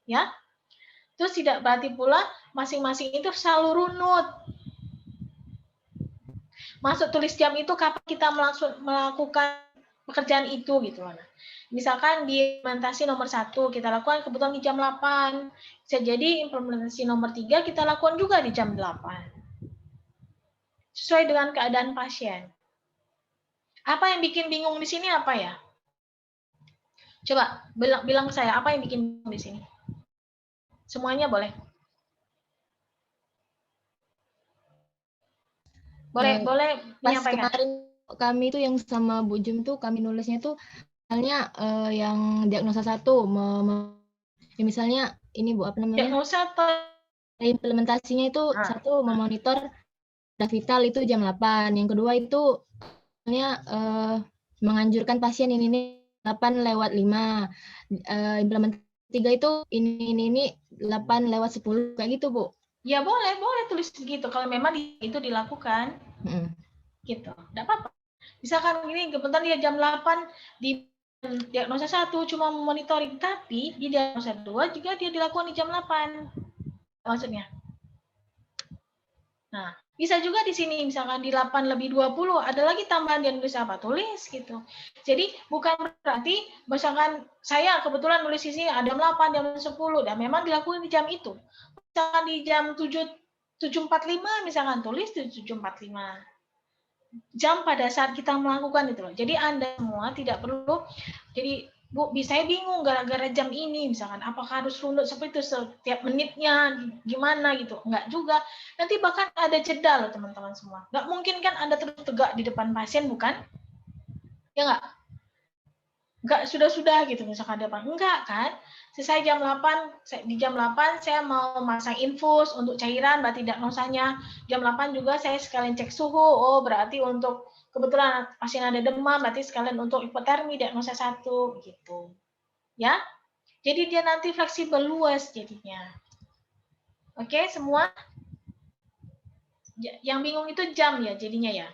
ya. Terus tidak berarti pula masing-masing itu selalu runut. Masuk tulis jam itu kapan kita melakukan pekerjaan itu gitu. Misalkan di implementasi nomor 1 kita lakukan kebetulan di jam 8. Bisa jadi implementasi nomor 3 kita lakukan juga di jam 8. Sesuai dengan keadaan pasien. Apa yang bikin bingung di sini apa ya? Coba bilang ke saya, apa yang bikin bingung di sini? Semuanya boleh. Boleh Pas menyampaikan. kemarin kami itu yang sama Bu Jum tuh kami nulisnya tuh misalnya yang diagnosa 1 ya misalnya ini Bu apa namanya? Diagnosa implementasinya itu 1 memonitor vital itu jam 8. Yang kedua itu misalnya menganjurkan pasien ini 8:05. Implementasi 3 itu ini 8:10 kayak gitu, Bu. Ya boleh tulis begitu kalau memang itu dilakukan. Gitu. Enggak apa-apa. Misalkan ini kebetulan dia jam 8 di diagnosa 1 cuma monitoring, tapi di diagnosa 2 juga dia dilakukan di jam 8. Maksudnya. Nah, bisa juga di sini misalkan di 8:20 ada lagi tambahan dia nulis apa? Tulis gitu. Jadi bukan berarti misalkan saya kebetulan nulis di sini ada jam 8, jam 10 dan memang dilakukan di jam itu. Misalkan di jam 7:45 misalkan tulis di 7:45. Jam pada saat kita melakukan itu loh. Jadi Anda semua tidak perlu jadi Bu, saya bingung gara-gara jam ini misalkan apakah harus runut seperti itu setiap menitnya gimana gitu. Enggak juga. Nanti bahkan ada jeda loh teman-teman semua. Enggak mungkin kan Anda terus tegak di depan pasien bukan? Ya enggak? Enggak sudah-sudah gitu misalkan depan. Enggak kan? Selesai jam 8, di jam 8 saya mau masang infus untuk cairan berarti diagnosanya. Jam 8 juga saya sekalian cek suhu. Oh, berarti untuk kebetulan pasien ada demam, berarti sekalian untuk hipotermi diagnosa 1 gitu. Ya. Jadi dia nanti fleksibel luas jadinya. Oke, semua? Yang bingung itu jam ya jadinya ya.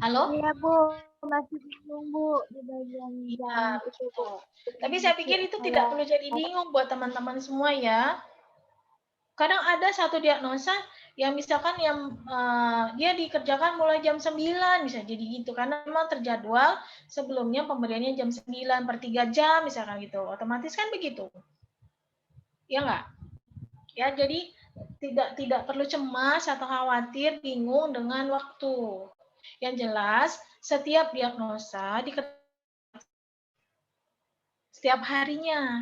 Halo? Iya, Bu. Masih bingung, Bu, di bagian jam itu, Bu. Tapi saya pikir itu tidak perlu jadi bingung buat teman-teman semua ya. Kadang ada satu diagnosa yang misalkan yang dia dikerjakan mulai jam 9 bisa jadi gitu karena memang terjadwal sebelumnya pemberiannya jam 9/3 jam misalkan gitu. Otomatis kan begitu. Ya enggak? Ya, jadi tidak perlu cemas atau khawatir bingung dengan waktu. Yang jelas setiap diagnosa setiap harinya.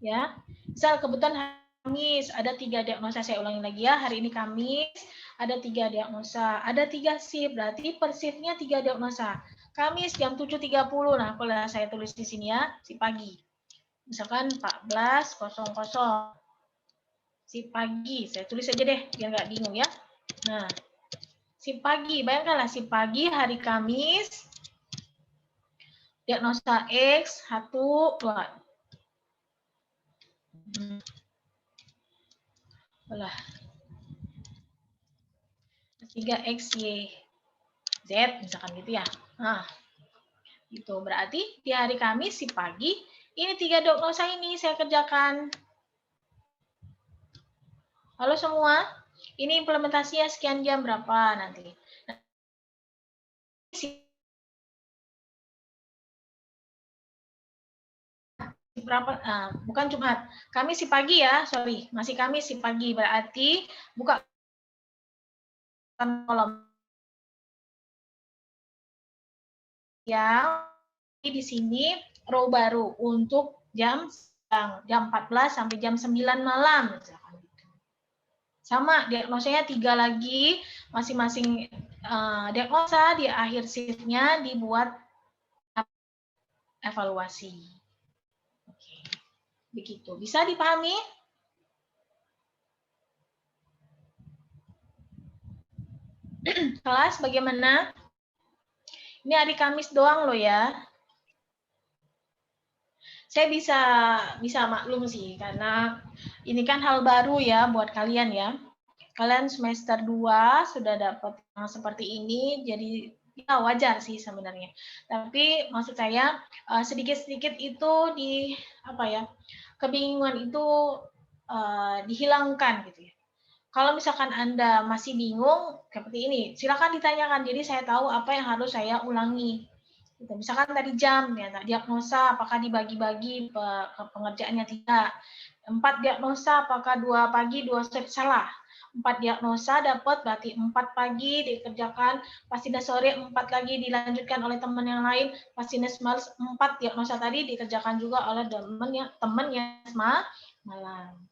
Ya. Misal kebetulan Kamis ada 3 diagnosa, saya ulangi lagi ya, hari ini Kamis ada 3 diagnosa, ada 3 shift, berarti per shiftnya 3 diagnosa. Kamis jam 7.30, nah kalau saya tulis di sini ya, si pagi. Misalkan 14.00, si pagi, saya tulis aja deh, biar nggak bingung ya. Nah, si pagi, bayangkanlah si pagi hari Kamis, diagnosa X, 1, 2. Lah 3XY Z misalkan gitu ya. Nah, itu berarti di hari Kamis si pagi ini 3 diagnosa ini saya kerjakan. Halo semua, ini implementasinya sekian jam berapa nanti? Berapa? Bukan Jumat. Kamis si pagi ya, sorry, masih Kamis si pagi berarti buka kolom yang di sini row baru untuk jam 14 sampai jam 9 malam. Sama, diagnosanya 3 lagi, masing-masing diagnosa di akhir shift-nya dibuat evaluasi. Begitu. Bisa dipahami? Kelas bagaimana? Ini hari Kamis doang loh ya. Saya bisa maklum sih, karena ini kan hal baru ya buat kalian ya. Kalian semester 2 sudah dapat yang seperti ini, jadi ya wajar sih sebenarnya. Tapi maksud saya sedikit-sedikit itu kebingungan itu dihilangkan gitu ya. Kalau misalkan Anda masih bingung seperti ini, silakan ditanyakan. Jadi saya tahu apa yang harus saya ulangi. Gitu. Misalkan tadi jam, ya, diagnosa apakah dibagi-bagi pengerjaannya tidak. 4 diagnosa apakah 2 pagi, 2 sore, salah. 4 diagnosa dapat berarti 4 pagi dikerjakan, pasina sore 4 lagi dilanjutkan oleh teman yang lain, pasina males 4 diagnosa tadi dikerjakan juga oleh teman yang malam.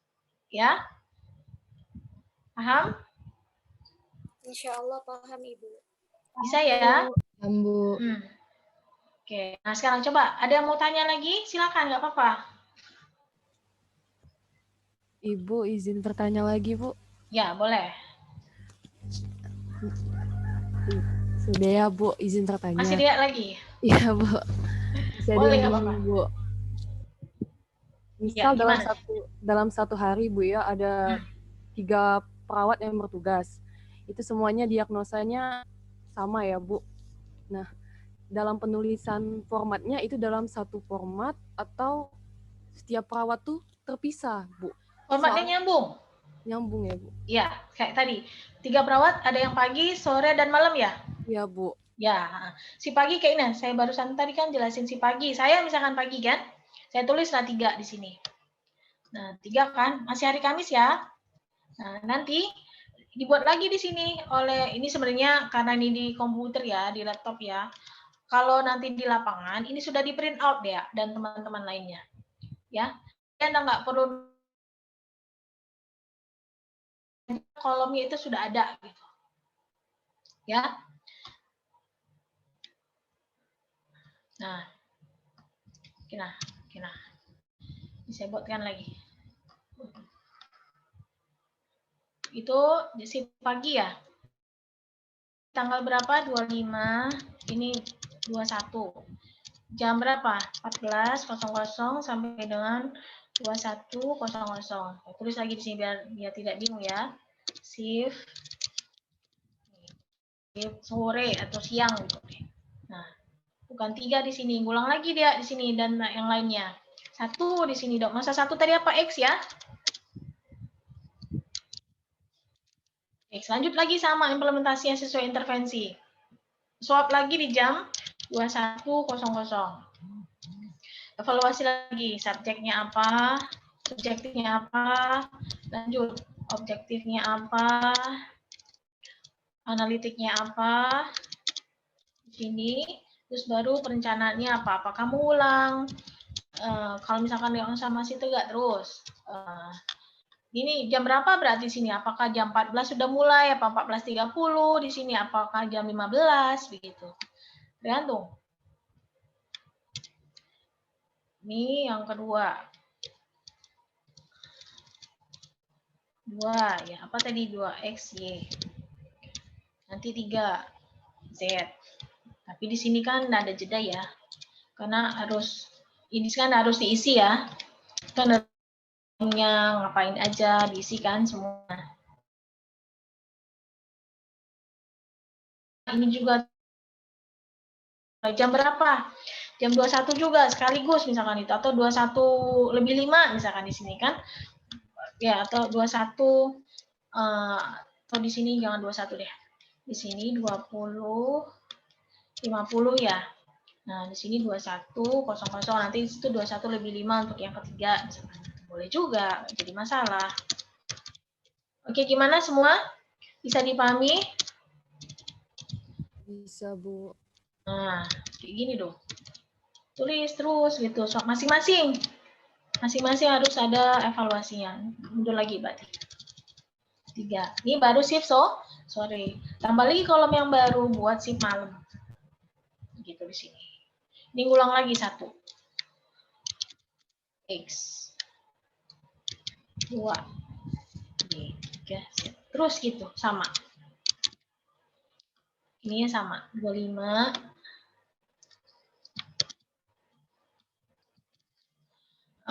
Ya? Paham? Insya Allah paham Ibu. Bisa ya? Paham, Bu. Oke, nah sekarang coba ada yang mau tanya lagi? Silakan, nggak apa-apa. Ibu izin bertanya lagi, Bu. Ya, boleh. Sudah ya, Bu, izin bertanya. Masih lihat lagi? Iya, Bu. Bisa Boleh, nggak diulangi, apa-apa. Bu. Misal Ya, dalam satu hari, Bu, ya, ada 3 perawat yang bertugas. Itu semuanya diagnosanya sama ya, Bu. Nah, dalam penulisan formatnya itu dalam satu format atau setiap perawat tuh terpisah, Bu? Formatnya nyambung? Nyambung ya, Bu? Ya, kayak tadi. 3 perawat, ada yang pagi, sore, dan malam ya? Iya, Bu. Ya, si pagi kayaknya, saya barusan tadi kan jelasin si pagi. Saya misalkan pagi kan, saya tulislah 3 di sini. Nah, 3 kan, masih hari Kamis ya. Nah, nanti dibuat lagi di sini ini sebenarnya karena ini di komputer ya, di laptop ya. Kalau nanti di lapangan, ini sudah di print out ya, dan teman-teman lainnya. Ya, Anda nggak perlu, kolomnya itu sudah ada gitu. Ya. Nah. Kena. Ini saya buatkan lagi. Itu di shift pagi ya. Tanggal berapa? 25, ini 21. Jam berapa? 14.00 sampai dengan 21.00. Saya tulis lagi di sini biar tidak bingung ya. Shift sore atau siang gitu. Nah, bukan 3 di sini, ngulang lagi dia di sini dan yang lainnya. 1 di sini, Dok. Masa 1 tadi apa? X ya? X. Lanjut lagi sama implementasinya sesuai intervensi. Swap lagi di jam 21.00. Evaluasi lagi, subjeknya apa, subjektifnya apa, lanjut, objektifnya apa, analitiknya apa, di sini, terus baru perencanaannya apa. Apakah kamu ulang? Kalau misalkan yang sama masih tegak terus. Ini jam berapa berarti di sini? Apakah jam 14 sudah mulai? Apa 14.30 di sini? Apakah jam 15? Begitu. Tergantung. Ini yang kedua. 2, ya. Apa tadi 2X, Y. Nanti 3, Z. Tapi di sini kan ada jeda ya. Karena ini kan harus diisi ya. Kan ngapain aja, diisikan semua. Ini juga jam berapa? Jam 21 juga sekaligus misalkan itu, atau 21 lebih 5 misalkan di sini kan. Ya, atau 21 atau di sini jangan 21 deh. Di sini 20 50 ya. Nah, di sini 21.00, nanti itu 21 lebih 5 untuk yang ketiga misalkan. Boleh juga, jadi masalah. Oke, gimana semua? Bisa dipahami? Bisa, Bu. Nah, kayak gini dong. Tulis terus gitu. So, masing-masing harus ada evaluasinya. Mundur lagi berarti. 3. Ini baru shift sore. Tambah lagi kolom yang baru buat shift malam. Gitu di sini. Ini ngulang lagi 1. X. 2, 3, terus gitu, sama. Ininya sama, 25.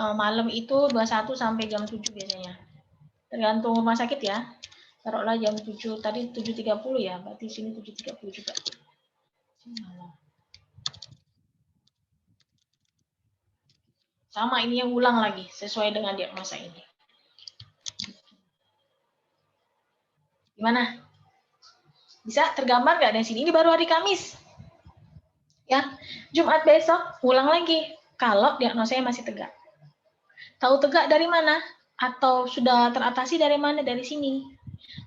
Malam itu 21 sampai jam 7 biasanya. Tergantung rumah sakit ya. Taruhlah jam 7, tadi 7.30 ya, berarti sini 7.30 juga. Sama, ini yang ulang lagi, sesuai dengan diagnosa ini. Gimana? Bisa tergambar nggak dari sini? Ini baru hari Kamis. Ya, Jumat besok ulang lagi. Kalau diagnosanya masih tegak. Tahu tegak dari mana? Atau sudah teratasi dari mana? Dari sini.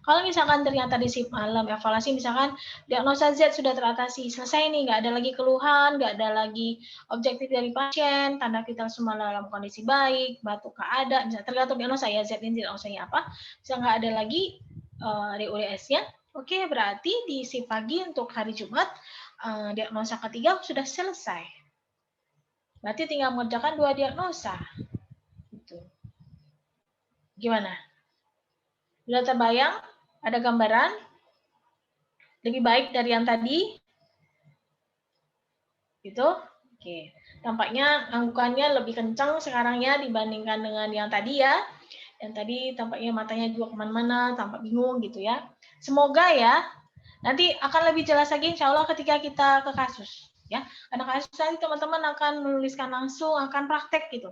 Kalau misalkan ternyata di shift malam evaluasi, misalkan diagnosa Z sudah teratasi, selesai nih, nggak ada lagi keluhan, nggak ada lagi objektif dari pasien, tanda vital semua dalam kondisi baik, batuk nggak ada, misalnya tergantung diagnosa ya, Z ini diagnosanya apa, bisa nggak ada lagi DUDS-nya, oke, berarti di shift pagi untuk hari Jumat, diagnosa ketiga sudah selesai. Berarti tinggal mengerjakan 2 diagnosa. Gitu. Gimana? Sudah terbayang? Ada gambaran? Lebih baik dari yang tadi? Gitu? Oke. Tampaknya anggukannya lebih kencang sekarang ya dibandingkan dengan yang tadi ya. Yang tadi tampaknya matanya juga kemana-mana, tampak bingung gitu ya. Semoga ya, nanti akan lebih jelas lagi insya Allah ketika kita ke kasus. Ya, karena kasus nanti teman-teman akan menuliskan langsung, akan praktek gitu.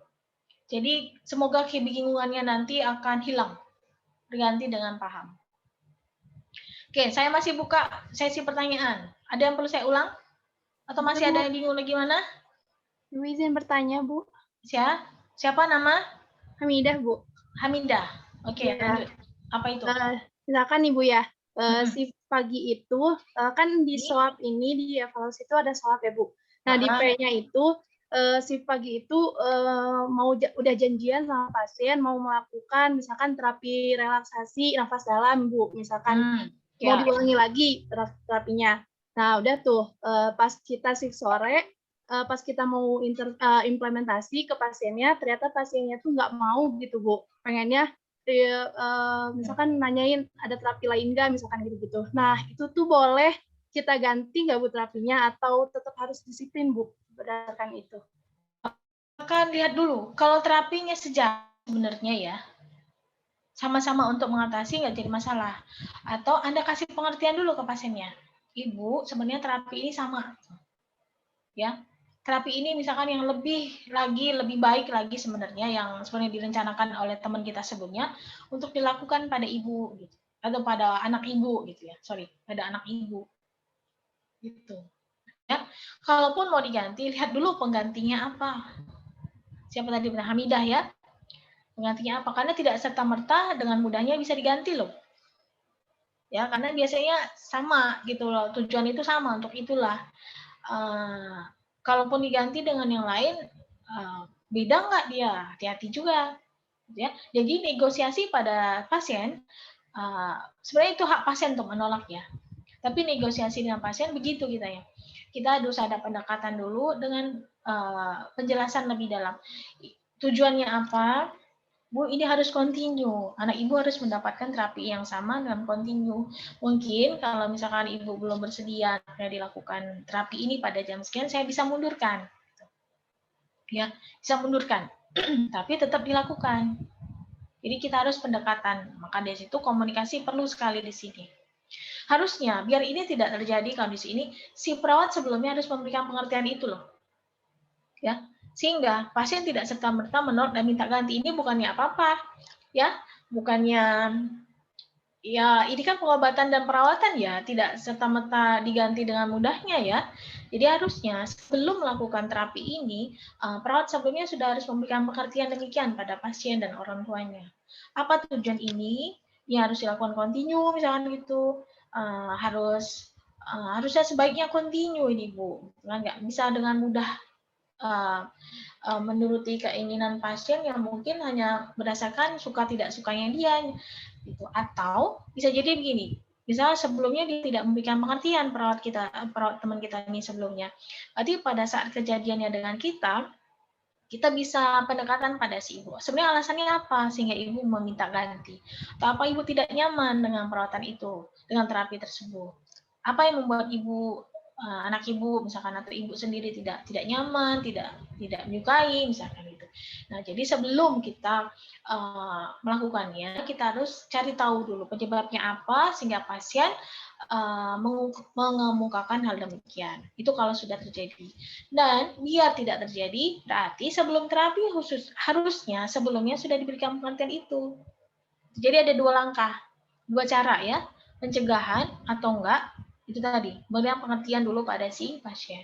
Jadi semoga kebingungannya nanti akan hilang, berganti dengan paham. Oke, saya masih buka sesi pertanyaan. Ada yang perlu saya ulang? Atau masih ada yang bingung lagi mana? Ibu izin bertanya, Bu. Siapa nama? Hamidah, Bu. Hamidah. Oke, lanjut. Apa itu? Silakan Ibu ya. Shift pagi itu kan di swab ini di evaluasi itu ada swab ya, Bu. Nah, di P-nya itu shift pagi itu udah janjian sama pasien mau melakukan misalkan terapi relaksasi nafas dalam, Bu. Misalkan mau diulangi lagi terapinya. Nah, udah tuh pas kita shift sore, pas kita mau implementasi ke pasiennya, ternyata pasiennya tuh nggak mau gitu, Bu. Pengennya misalkan nanyain ada terapi lain nggak, misalkan gitu-gitu. Nah, itu tuh boleh kita ganti nggak, Bu, terapinya, atau tetap harus disiplin, Bu, berdasarkan itu? Akan lihat dulu, kalau terapinya sejalan sebenarnya ya, sama-sama untuk mengatasi nggak jadi masalah. Atau Anda kasih pengertian dulu ke pasiennya. Ibu, sebenarnya terapi ini sama. Ya, terapi ini misalkan yang lebih baik lagi sebenarnya yang sebenarnya direncanakan oleh teman kita sebelumnya untuk dilakukan pada ibu gitu. Atau pada anak ibu gitu ya. Pada anak ibu. Gitu. Ya. Kalaupun mau diganti, lihat dulu penggantinya apa. Siapa tadi benar? Hamidah ya. Penggantinya apa? Karena tidak serta-merta dengan mudahnya bisa diganti loh. Ya, karena biasanya sama gitu loh. Tujuan itu sama, untuk itulah. Kalaupun diganti dengan yang lain, beda nggak dia? Hati-hati juga. Ya. Jadi negosiasi pada pasien, sebenarnya itu hak pasien untuk menolak ya. Tapi negosiasi dengan pasien begitu kita ya. Kita harus ada pendekatan dulu dengan penjelasan lebih dalam. Tujuannya apa? Bu, ini harus continue. Anak ibu harus mendapatkan terapi yang sama dalam continue. Mungkin kalau misalkan ibu belum bersedia dilakukan terapi ini pada jam sekian, saya bisa mundurkan. Ya, bisa mundurkan. Tapi tetap dilakukan. Jadi kita harus pendekatan. Maka dari situ komunikasi perlu sekali di sini. Harusnya, biar ini tidak terjadi kondisi ini, si perawat sebelumnya harus memberikan pengertian itu loh. Ya, sehingga pasien tidak serta-merta menolak dan minta ganti. Ini bukannya apa-apa, ya, bukannya ya ini kan pengobatan dan perawatan ya, tidak serta-merta diganti dengan mudahnya ya. Jadi harusnya sebelum melakukan terapi ini, perawat sebelumnya sudah harus memberikan pengertian demikian pada pasien dan orang tuanya. Apa tujuan ini? Ya harus dilakukan kontinu misalkan gitu, harusnya sebaiknya kontinu ini Bu, nggak bisa dengan mudah menuruti keinginan pasien yang mungkin hanya berdasarkan suka tidak sukanya dia gitu. Atau bisa jadi begini, misalnya sebelumnya dia tidak memberikan pengertian perawat teman kita ini sebelumnya, berarti pada saat kejadiannya dengan kita kita bisa pendekatan pada si ibu. Sebenarnya alasannya apa sehingga ibu meminta ganti? Atau apa ibu tidak nyaman dengan perawatan itu, dengan terapi tersebut? Apa yang membuat ibu, anak ibu misalkan atau ibu sendiri tidak nyaman, tidak menyukai misalkan itu. Nah, jadi sebelum kita melakukannya, kita harus cari tahu dulu penyebabnya apa sehingga pasien mengemukakan hal demikian. Itu kalau sudah terjadi. Dan biar tidak terjadi, berarti sebelum terapi harusnya sebelumnya sudah diberikan pengertian itu. Jadi ada 2 langkah, 2 cara ya, pencegahan atau enggak, itu tadi, berikan pengertian dulu pada si pasien.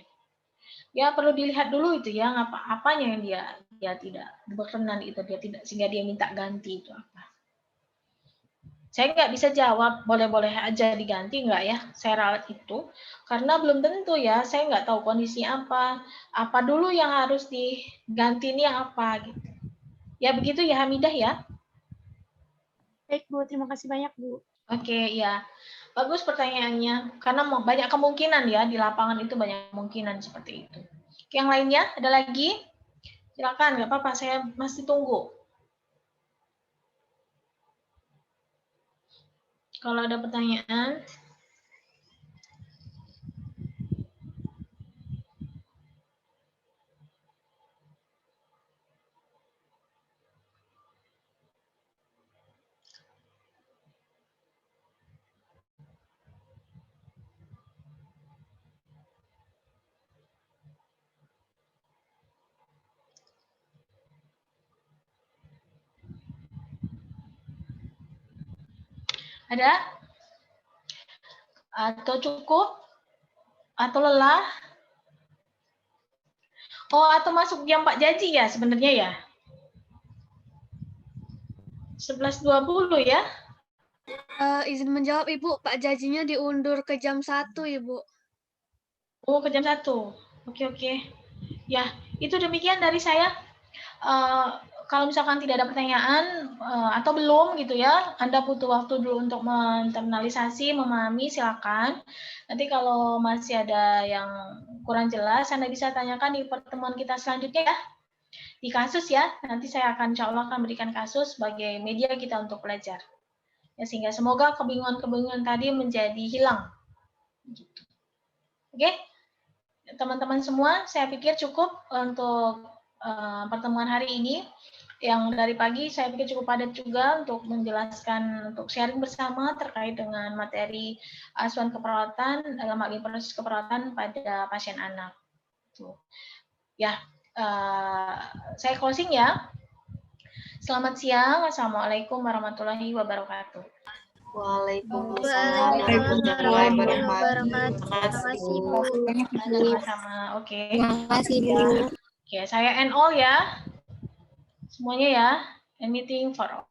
Ya perlu dilihat dulu itu ya, apanya yang dia tidak berkenan itu, dia tidak, sehingga dia minta ganti itu apa. Saya nggak bisa jawab boleh-boleh aja diganti nggak ya, saya ralat itu, karena belum tentu ya, saya nggak tahu kondisinya apa dulu yang harus diganti ini apa gitu. Ya begitu ya Hamidah ya. Baik Bu, terima kasih banyak Bu. Oke, ya. Bagus pertanyaannya, karena banyak kemungkinan ya, di lapangan itu banyak kemungkinan seperti itu. Yang lainnya, ada lagi? Silakan, nggak apa-apa, saya masih tunggu. Kalau ada pertanyaan. Ada? Atau cukup? Atau lelah? Oh, atau masuk jam Pak Jaji ya sebenarnya ya? 11.20 ya? Izin menjawab Ibu, Pak Jajinya diundur ke jam 1 Ibu. Oh, ke jam 1. Oke. Ya, itu demikian dari saya. Kalau misalkan tidak ada pertanyaan atau belum gitu ya, Anda butuh waktu dulu untuk menginternalisasi, memahami, silakan. Nanti kalau masih ada yang kurang jelas, Anda bisa tanyakan di pertemuan kita selanjutnya ya. Di kasus ya, nanti saya akan insya Allah akan berikan kasus sebagai media kita untuk belajar. Ya, sehingga semoga kebingungan-kebingungan tadi menjadi hilang. Gitu. Oke, teman-teman semua, saya pikir cukup untuk pertemuan hari ini. Yang dari pagi saya pikir cukup padat juga untuk menjelaskan, untuk sharing bersama terkait dengan materi asuhan keperawatan dalam hal ini proses keperawatan pada pasien anak. Tuh. Ya, saya closing ya. Selamat siang. Assalamualaikum warahmatullahi wabarakatuh. Waalaikumsalam warahmatullahi wabarakatuh. Terima kasih Bu. Sama-sama. Oke. Terima kasih Bu. Oke, saya end all ya. Semuanya ya. And meeting for all.